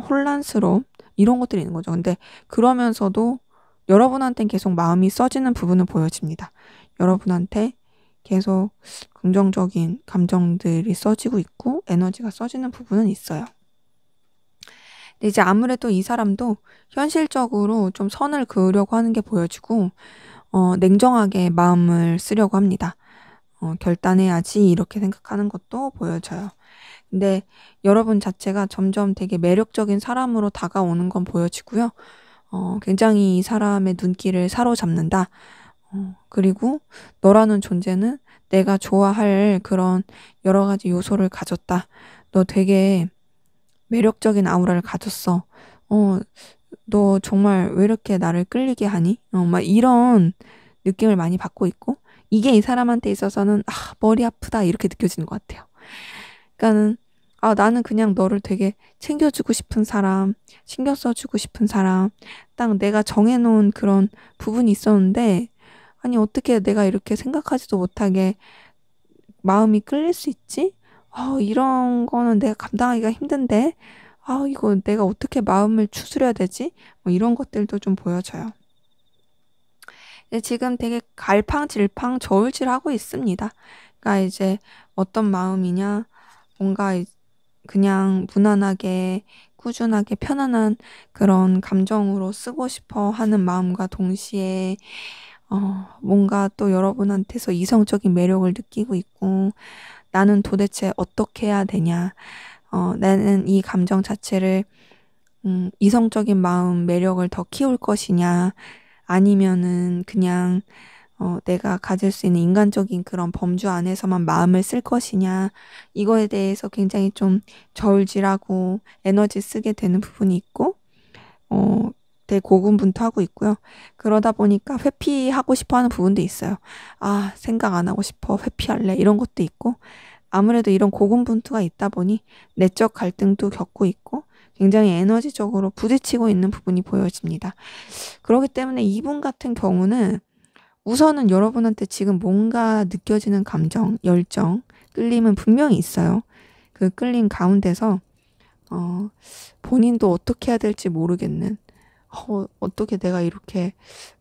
[SPEAKER 1] 혼란스러움 이런 것들이 있는 거죠. 근데 그러면서도 여러분한테는 계속 마음이 써지는 부분은 보여집니다. 여러분한테 계속 긍정적인 감정들이 써지고 있고 에너지가 써지는 부분은 있어요. 근데 이제 아무래도 이 사람도 현실적으로 좀 선을 그으려고 하는 게 보여지고 냉정하게 마음을 쓰려고 합니다. 결단해야지 이렇게 생각하는 것도 보여져요. 근데 여러분 자체가 점점 되게 매력적인 사람으로 다가오는 건 보여지고요. 굉장히 이 사람의 눈길을 사로잡는다. 그리고 너라는 존재는 내가 좋아할 그런 여러 가지 요소를 가졌다. 너 되게 매력적인 아우라를 가졌어. 너 정말 왜 이렇게 나를 끌리게 하니? 막 이런 느낌을 많이 받고 있고, 이게 이 사람한테 있어서는, 머리 아프다, 이렇게 느껴지는 것 같아요. 그러니까는, 나는 그냥 너를 되게 챙겨주고 싶은 사람, 신경 써주고 싶은 사람, 딱 내가 정해놓은 그런 부분이 있었는데, 아니, 어떻게 내가 이렇게 생각하지도 못하게 마음이 끌릴 수 있지? 이런 거는 내가 감당하기가 힘든데, 이거 내가 어떻게 마음을 추스려야 되지? 뭐 이런 것들도 좀 보여져요. 근데 지금 되게 갈팡질팡 저울질하고 있습니다. 그러니까 이제 어떤 마음이냐, 뭔가 그냥 무난하게, 꾸준하게 편안한 그런 감정으로 쓰고 싶어 하는 마음과 동시에, 뭔가 또 여러분한테서 이성적인 매력을 느끼고 있고, 나는 도대체 어떻게 해야 되냐. 나는 이 감정 자체를, 이성적인 마음, 매력을 더 키울 것이냐, 아니면은 그냥, 내가 가질 수 있는 인간적인 그런 범주 안에서만 마음을 쓸 것이냐, 이거에 대해서 굉장히 좀 저울질하고 에너지 쓰게 되는 부분이 있고, 어, 되게 고군분투하고 있고요. 그러다 보니까 회피하고 싶어 하는 부분도 있어요. 아, 생각 안 하고 싶어. 회피할래. 이런 것도 있고, 아무래도 이런 고군분투가 있다 보니 내적 갈등도 겪고 있고, 굉장히 에너지적으로 부딪히고 있는 부분이 보여집니다. 그렇기 때문에 이분 같은 경우는 우선은 여러분한테 지금 뭔가 느껴지는 감정, 열정, 끌림은 분명히 있어요. 그 끌림 가운데서 어, 본인도 어떻게 해야 될지 모르겠는, 어떻게 내가 이렇게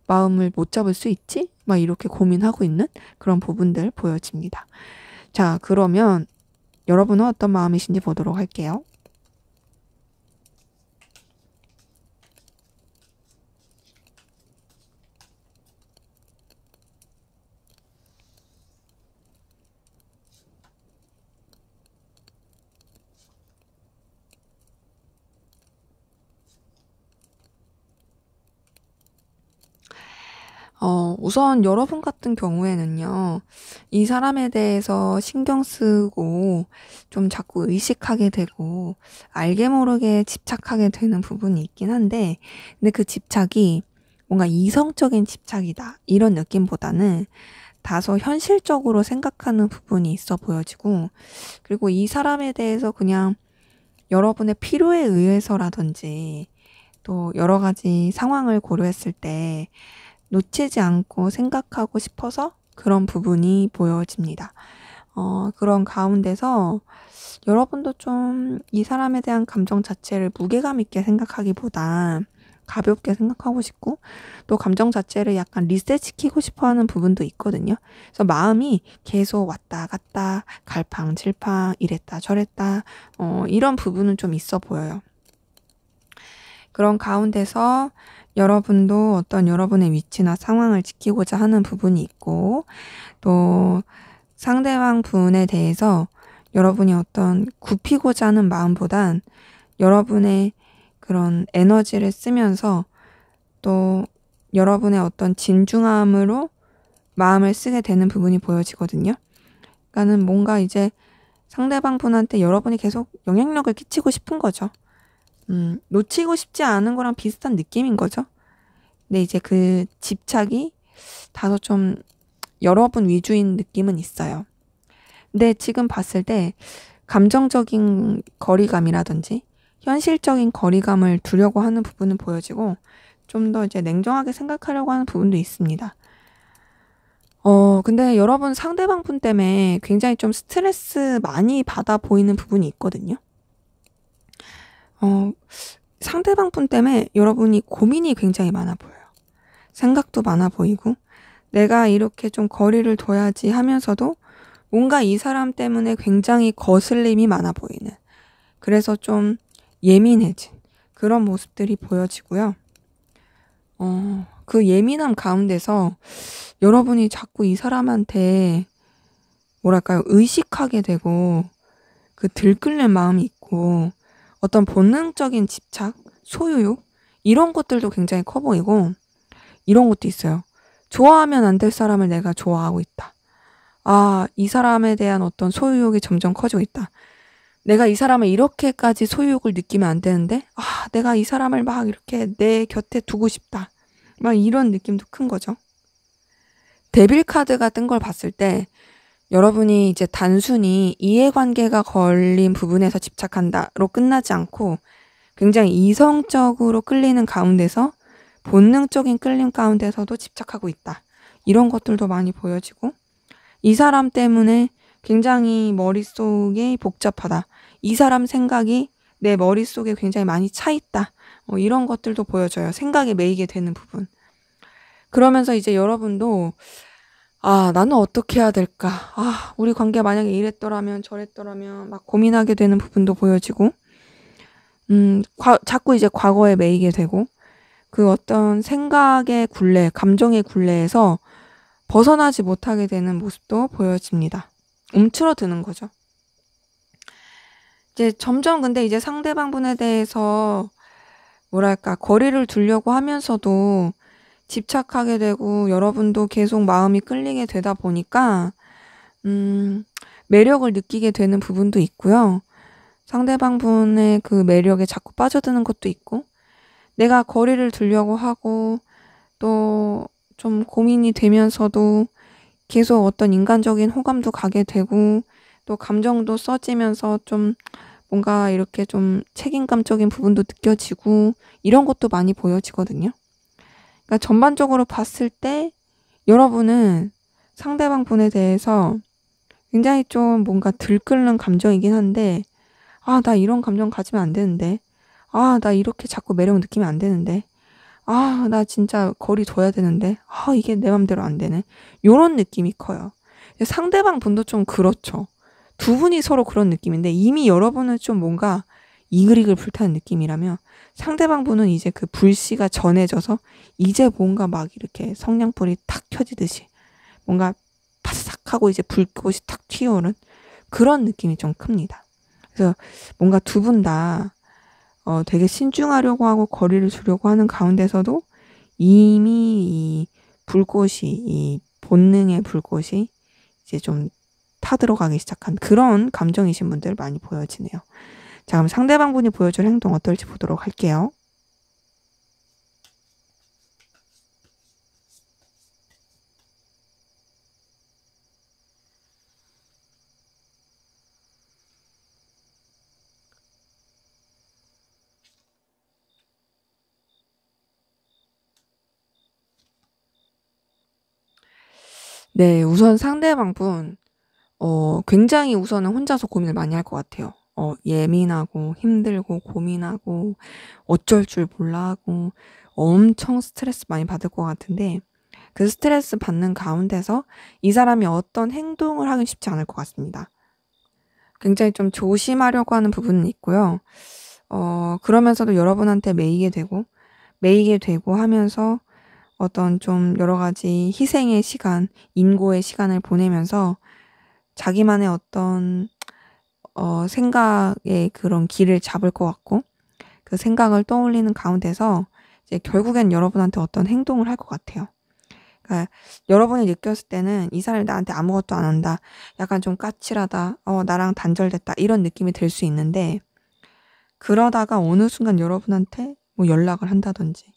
[SPEAKER 1] 마음을 못 잡을 수 있지? 막 이렇게 고민하고 있는 그런 부분들 보여집니다. 자, 그러면 여러분은 어떤 마음이신지 보도록 할게요. 우선 여러분 같은 경우에는요, 이 사람에 대해서 신경 쓰고 좀 자꾸 의식하게 되고 알게 모르게 집착하게 되는 부분이 있긴 한데, 근데 그 집착이 뭔가 이성적인 집착이다, 이런 느낌보다는 다소 현실적으로 생각하는 부분이 있어 보여지고, 그리고 이 사람에 대해서 그냥 여러분의 필요에 의해서라든지 또 여러 가지 상황을 고려했을 때 놓치지 않고 생각하고 싶어서 그런 부분이 보여집니다. 그런 가운데서 여러분도 좀 이 사람에 대한 감정 자체를 무게감 있게 생각하기보다 가볍게 생각하고 싶고, 또 감정 자체를 약간 리셋시키고 싶어 하는 부분도 있거든요. 그래서 마음이 계속 왔다 갔다 갈팡질팡 이랬다 저랬다, 이런 부분은 좀 있어 보여요. 그런 가운데서 여러분도 어떤 여러분의 위치나 상황을 지키고자 하는 부분이 있고, 또 상대방 분에 대해서 여러분이 어떤 굽히고자 하는 마음보단 여러분의 그런 에너지를 쓰면서 또 여러분의 어떤 진중함으로 마음을 쓰게 되는 부분이 보여지거든요. 그러니까는 뭔가 이제 상대방 분한테 여러분이 계속 영향력을 끼치고 싶은 거죠. 놓치고 싶지 않은 거랑 비슷한 느낌인 거죠. 근데 이제 그 집착이 다소 좀 여러분 위주인 느낌은 있어요. 근데 지금 봤을 때 감정적인 거리감이라든지 현실적인 거리감을 두려고 하는 부분은 보여지고, 좀 더 이제 냉정하게 생각하려고 하는 부분도 있습니다. 근데 여러분 상대방 분 때문에 굉장히 좀 스트레스 많이 받아 보이는 부분이 있거든요. 어, 상대방 분 때문에 여러분이 고민이 굉장히 많아 보여요. 생각도 많아 보이고, 내가 이렇게 좀 거리를 둬야지 하면서도 뭔가 이 사람 때문에 굉장히 거슬림이 많아 보이는, 그래서 좀 예민해진 그런 모습들이 보여지고요. 그 예민함 가운데서 여러분이 자꾸 이 사람한테 뭐랄까요, 의식하게 되고 그 들끓는 마음이 있고, 어떤 본능적인 집착, 소유욕, 이런 것들도 굉장히 커 보이고, 이런 것도 있어요. 좋아하면 안 될 사람을 내가 좋아하고 있다. 아, 이 사람에 대한 어떤 소유욕이 점점 커지고 있다. 내가 이 사람을 이렇게까지 소유욕을 느끼면 안 되는데, 아, 내가 이 사람을 막 이렇게 내 곁에 두고 싶다. 막 이런 느낌도 큰 거죠. 데빌 카드가 뜬 걸 봤을 때 여러분이 이제 단순히 이해관계가 걸린 부분에서 집착한다로 끝나지 않고 굉장히 이성적으로 끌리는 가운데서 본능적인 끌림 가운데서도 집착하고 있다. 이런 것들도 많이 보여지고, 이 사람 때문에 굉장히 머릿속이 복잡하다. 이 사람 생각이 내 머릿속에 굉장히 많이 차 있다. 이런 것들도 보여져요. 생각에 매이게 되는 부분. 그러면서 이제 여러분도, 아, 나는 어떻게 해야 될까? 아, 우리 관계 만약에 이랬더라면 저랬더라면 막 고민하게 되는 부분도 보여지고, 자꾸 이제 과거에 매이게 되고, 그 어떤 생각의 굴레, 감정의 굴레에서 벗어나지 못하게 되는 모습도 보여집니다. 움츠러드는 거죠. 이제 점점 근데 이제 상대방분에 대해서 뭐랄까 거리를 두려고 하면서도 집착하게 되고 여러분도 계속 마음이 끌리게 되다 보니까 매력을 느끼게 되는 부분도 있고요. 상대방분의 그 매력에 자꾸 빠져드는 것도 있고 내가 거리를 두려고 하고 또 좀 고민이 되면서도 계속 어떤 인간적인 호감도 가게 되고 또 감정도 써지면서 좀 뭔가 이렇게 좀 책임감적인 부분도 느껴지고 이런 것도 많이 보여지거든요. 그러니까 전반적으로 봤을 때 여러분은 상대방 분에 대해서 굉장히 좀 뭔가 들끓는 감정이긴 한데 아, 나 이런 감정 가지면 안 되는데 아, 나 이렇게 자꾸 매력 느끼면 안 되는데 아, 나 진짜 거리 둬야 되는데 아, 이게 내 맘대로 안 되네. 요런 느낌이 커요. 상대방 분도 좀 그렇죠. 두 분이 서로 그런 느낌인데 이미 여러분은 좀 뭔가 이글이글 불타는 느낌이라면 상대방 분은 이제 그 불씨가 전해져서 이제 뭔가 막 이렇게 성냥불이 탁 켜지듯이 뭔가 파삭 하고 이제 불꽃이 탁 튀어오른 그런 느낌이 좀 큽니다. 그래서 뭔가 두 분 다 되게 신중하려고 하고 거리를 두려고 하는 가운데서도 이미 이 불꽃이, 이 본능의 불꽃이 이제 좀 타들어가기 시작한 그런 감정이신 분들 많이 보여지네요. 자, 그럼 상대방 분이 보여줄 행동 어떨지 보도록 할게요. 네, 우선 상대방 분, 굉장히 우선은 혼자서 고민을 많이 할 것 같아요. 예민하고 힘들고 고민하고 어쩔 줄 몰라 하고 엄청 스트레스 많이 받을 것 같은데 그 스트레스 받는 가운데서 이 사람이 어떤 행동을 하긴 쉽지 않을 것 같습니다. 굉장히 좀 조심하려고 하는 부분은 있고요. 그러면서도 여러분한테 매이게 되고 하면서 어떤 좀 여러 가지 희생의 시간, 인고의 시간을 보내면서 자기만의 어떤 생각의 그런 길을 잡을 것 같고 그 생각을 떠올리는 가운데서 이제 결국엔 여러분한테 어떤 행동을 할 것 같아요. 그러니까 여러분이 느꼈을 때는 이 사람이 나한테 아무것도 안 한다. 약간 좀 까칠하다. 나랑 단절됐다. 이런 느낌이 들 수 있는데 그러다가 어느 순간 여러분한테 뭐 연락을 한다든지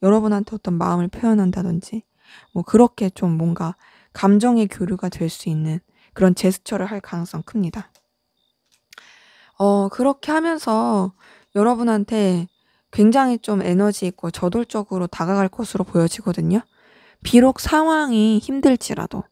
[SPEAKER 1] 여러분한테 어떤 마음을 표현한다든지 뭐 그렇게 좀 뭔가 감정의 교류가 될 수 있는 그런 제스처를 할 가능성 큽니다. 그렇게 하면서 여러분한테 굉장히 좀 에너지 있고 저돌적으로 다가갈 것으로 보여지거든요. 비록 상황이 힘들지라도,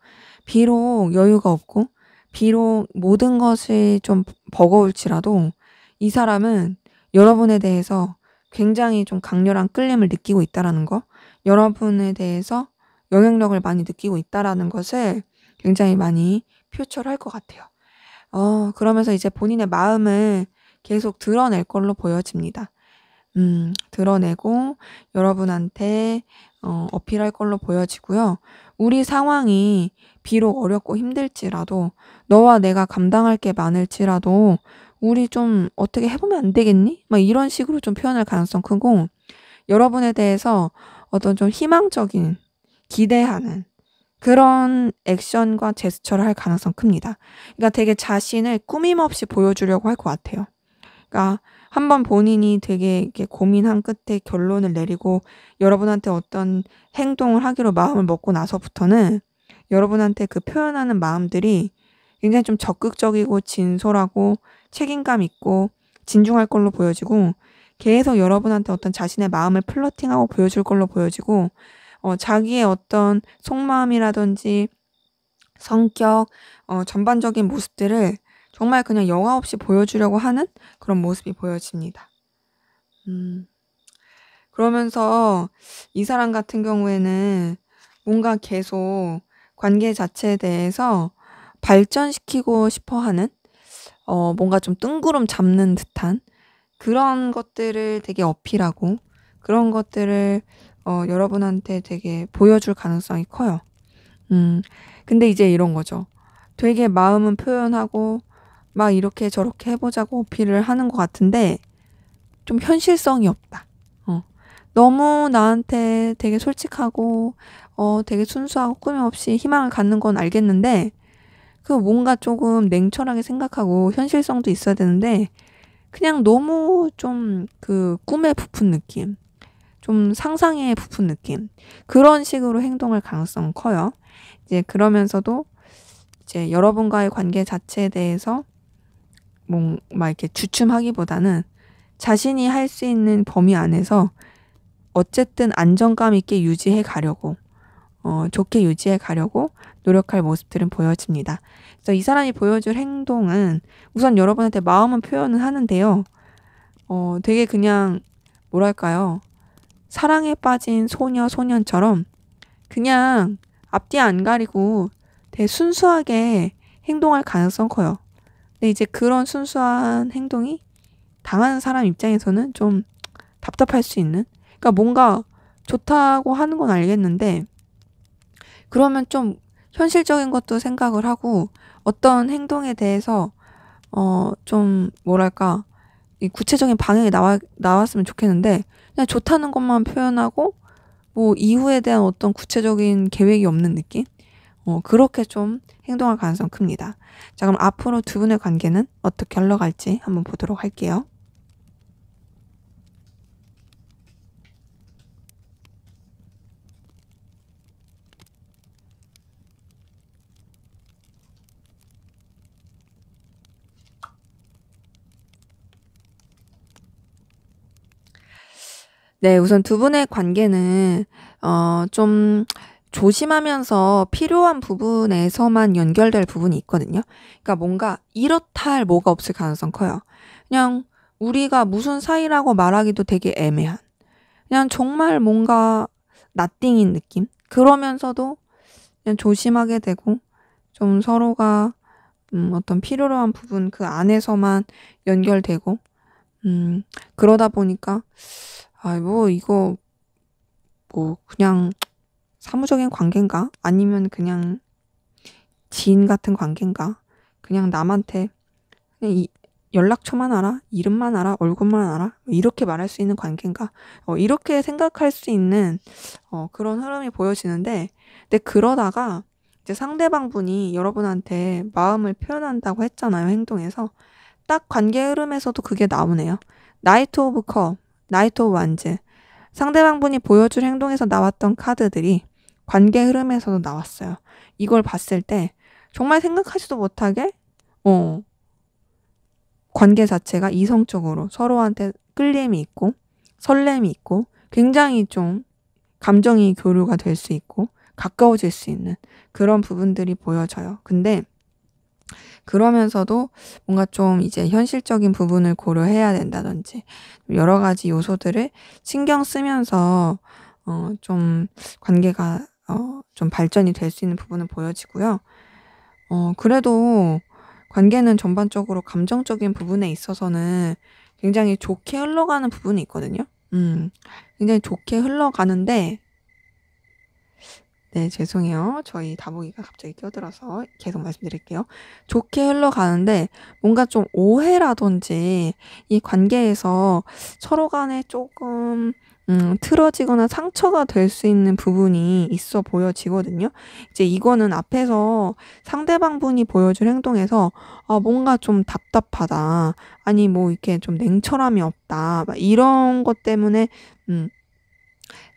[SPEAKER 1] 비록 여유가 없고, 비록 모든 것이 좀 버거울지라도 이 사람은 여러분에 대해서 굉장히 좀 강렬한 끌림을 느끼고 있다라는 거, 여러분에 대해서 영향력을 많이 느끼고 있다라는 것을 굉장히 많이 표출할 것 같아요. 그러면서 이제 본인의 마음을 계속 드러낼 걸로 보여집니다. 드러내고 여러분한테 어필할 걸로 보여지고요. 우리 상황이 비록 어렵고 힘들지라도 너와 내가 감당할 게 많을지라도 우리 좀 어떻게 해보면 안 되겠니? 막 이런 식으로 좀 표현할 가능성 크고 여러분에 대해서 어떤 좀 희망적인 기대하는 그런 액션과 제스처를 할 가능성 큽니다. 그러니까 되게 자신을 꾸밈없이 보여주려고 할 것 같아요. 그러니까 한번 본인이 되게 이렇게 고민한 끝에 결론을 내리고 여러분한테 어떤 행동을 하기로 마음을 먹고 나서부터는 여러분한테 그 표현하는 마음들이 굉장히 좀 적극적이고 진솔하고 책임감 있고 진중할 걸로 보여지고 계속 여러분한테 어떤 자신의 마음을 플러팅하고 보여줄 걸로 보여지고 자기의 어떤 속마음이라든지 성격, 전반적인 모습들을 정말 그냥 영화 없이 보여주려고 하는 그런 모습이 보여집니다. 그러면서 이 사람 같은 경우에는 뭔가 계속 관계 자체에 대해서 발전시키고 싶어 하는, 뭔가 좀 뜬구름 잡는 듯한 그런 것들을 되게 어필하고 그런 것들을 여러분한테 되게 보여줄 가능성이 커요. 근데 이제 이런 거죠. 되게 마음은 표현하고 막 이렇게 저렇게 해보자고 어필을 하는 것 같은데 좀 현실성이 없다. 너무 나한테 되게 솔직하고 되게 순수하고 꾸밈 없이 희망을 갖는 건 알겠는데 그 뭔가 조금 냉철하게 생각하고 현실성도 있어야 되는데 그냥 너무 좀 그 꿈에 부푼 느낌, 좀 상상에 부푼 느낌, 그런 식으로 행동할 가능성은 커요. 이제 그러면서도 이제 여러분과의 관계 자체에 대해서 막 이렇게 주춤하기보다는 자신이 할 수 있는 범위 안에서 어쨌든 안정감 있게 유지해 가려고 좋게 유지해 가려고 노력할 모습들은 보여집니다. 그래서 이 사람이 보여줄 행동은 우선 여러분한테 마음은 표현은 하는데요. 되게 그냥 뭐랄까요? 사랑에 빠진 소녀, 소년처럼 그냥 앞뒤 안 가리고 되게 순수하게 행동할 가능성 커요. 근데 이제 그런 순수한 행동이 당하는 사람 입장에서는 좀 답답할 수 있는? 그러니까 뭔가 좋다고 하는 건 알겠는데 그러면 좀 현실적인 것도 생각을 하고 어떤 행동에 대해서 좀 뭐랄까 이 구체적인 방향이 나왔으면 좋겠는데 그냥 좋다는 것만 표현하고 뭐 이후에 대한 어떤 구체적인 계획이 없는 느낌? 그렇게 좀 행동할 가능성이 큽니다. 자, 그럼 앞으로 두 분의 관계는 어떻게 흘러갈지 한번 보도록 할게요. 네, 우선 두 분의 관계는 좀 조심하면서 필요한 부분에서만 연결될 부분이 있거든요. 그러니까 뭔가 이렇다 할 뭐가 없을 가능성 커요. 그냥 우리가 무슨 사이라고 말하기도 되게 애매한. 그냥 정말 뭔가 나띵인 느낌? 그러면서도 그냥 조심하게 되고 좀 서로가 어떤 필요로 한 부분 그 안에서만 연결되고 그러다 보니까 뭐 이거 뭐 그냥 사무적인 관계인가? 아니면 그냥 지인 같은 관계인가? 그냥 남한테 그냥 연락처만 알아? 이름만 알아? 얼굴만 알아? 이렇게 말할 수 있는 관계인가? 이렇게 생각할 수 있는 그런 흐름이 보여지는데 근데 그러다가 이제 상대방 분이 여러분한테 마음을 표현한다고 했잖아요. 행동에서. 딱 관계 흐름에서도 그게 나오네요. 나이트 오브 컵, 나이트 오브 완즈. 상대방 분이 보여줄 행동에서 나왔던 카드들이 관계 흐름에서도 나왔어요. 이걸 봤을 때 정말 생각하지도 못하게 관계 자체가 이성적으로 서로한테 끌림이 있고 설렘이 있고 굉장히 좀 감정이 교류가 될 수 있고 가까워질 수 있는 그런 부분들이 보여져요. 근데 그러면서도 뭔가 좀 이제 현실적인 부분을 고려해야 된다든지 여러 가지 요소들을 신경 쓰면서 좀 관계가 좀 발전이 될 수 있는 부분은 보여지고요. 그래도 관계는 전반적으로 감정적인 부분에 있어서는 굉장히 좋게 흘러가는 부분이 있거든요. 굉장히 좋게 흘러가는데 네, 죄송해요. 저희 다보기가 갑자기 끼어들어서 계속 말씀드릴게요. 좋게 흘러가는데 뭔가 좀 오해라든지 이 관계에서 서로 간에 조금 틀어지거나 상처가 될 수 있는 부분이 있어 보여지거든요. 이제 이거는 앞에서 상대방 분이 보여준 행동에서 뭔가 좀 답답하다. 아니 뭐 이렇게 좀 냉철함이 없다. 막 이런 것 때문에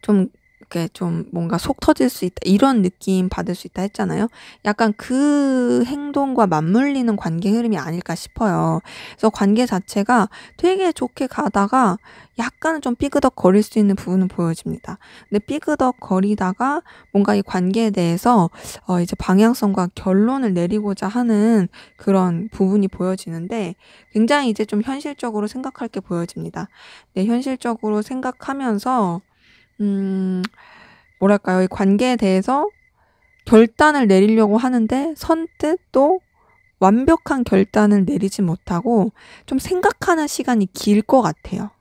[SPEAKER 1] 좀 이렇게 좀 뭔가 속 터질 수 있다 이런 느낌 받을 수 있다 했잖아요. 약간 그 행동과 맞물리는 관계 흐름이 아닐까 싶어요. 그래서 관계 자체가 되게 좋게 가다가 약간은 좀 삐그덕 거릴 수 있는 부분은 보여집니다. 근데 삐그덕 거리다가 뭔가 이 관계에 대해서 이제 방향성과 결론을 내리고자 하는 그런 부분이 보여지는데 굉장히 이제 좀 현실적으로 생각할 게 보여집니다. 네, 현실적으로 생각하면서 뭐랄까요? 이 관계에 대해서 결단을 내리려고 하는데 선뜻 또 완벽한 결단을 내리지 못하고 좀 생각하는 시간이 길 것 같아요.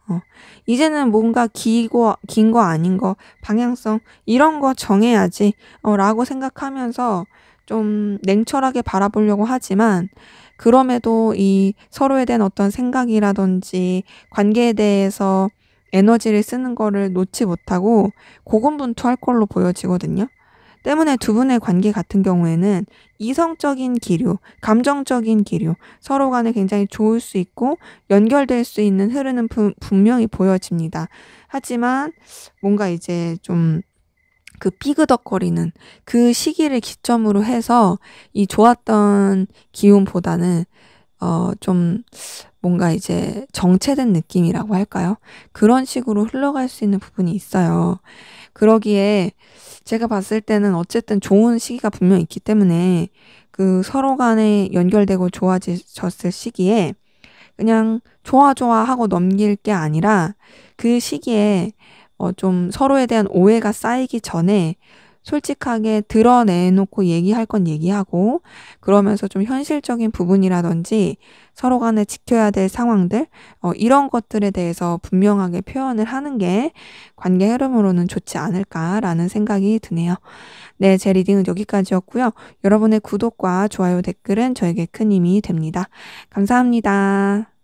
[SPEAKER 1] 이제는 뭔가 긴 거 아닌 거, 방향성 이런 거 정해야지 라고 생각하면서 좀 냉철하게 바라보려고 하지만 그럼에도 이 서로에 대한 어떤 생각이라든지 관계에 대해서 에너지를 쓰는 거를 놓지 못하고 고군분투할 걸로 보여지거든요. 때문에 두 분의 관계 같은 경우에는 이성적인 기류, 감정적인 기류, 서로 간에 굉장히 좋을 수 있고 연결될 수 있는 흐르는 분명히 보여집니다. 하지만 뭔가 이제 좀 그 삐그덕거리는 그 시기를 기점으로 해서 이 좋았던 기운보다는 좀 뭔가 이제 정체된 느낌이라고 할까요? 그런 식으로 흘러갈 수 있는 부분이 있어요. 그러기에 제가 봤을 때는 어쨌든 좋은 시기가 분명 있기 때문에 그 서로 간에 연결되고 좋아졌을 시기에 그냥 좋아 좋아 하고 넘길 게 아니라 그 시기에 좀 서로에 대한 오해가 쌓이기 전에 솔직하게 드러내놓고 얘기할 건 얘기하고 그러면서 좀 현실적인 부분이라든지 서로 간에 지켜야 될 상황들 이런 것들에 대해서 분명하게 표현을 하는 게 관계 흐름으로는 좋지 않을까라는 생각이 드네요. 네, 제 리딩은 여기까지였고요. 여러분의 구독과 좋아요, 댓글은 저에게 큰 힘이 됩니다. 감사합니다.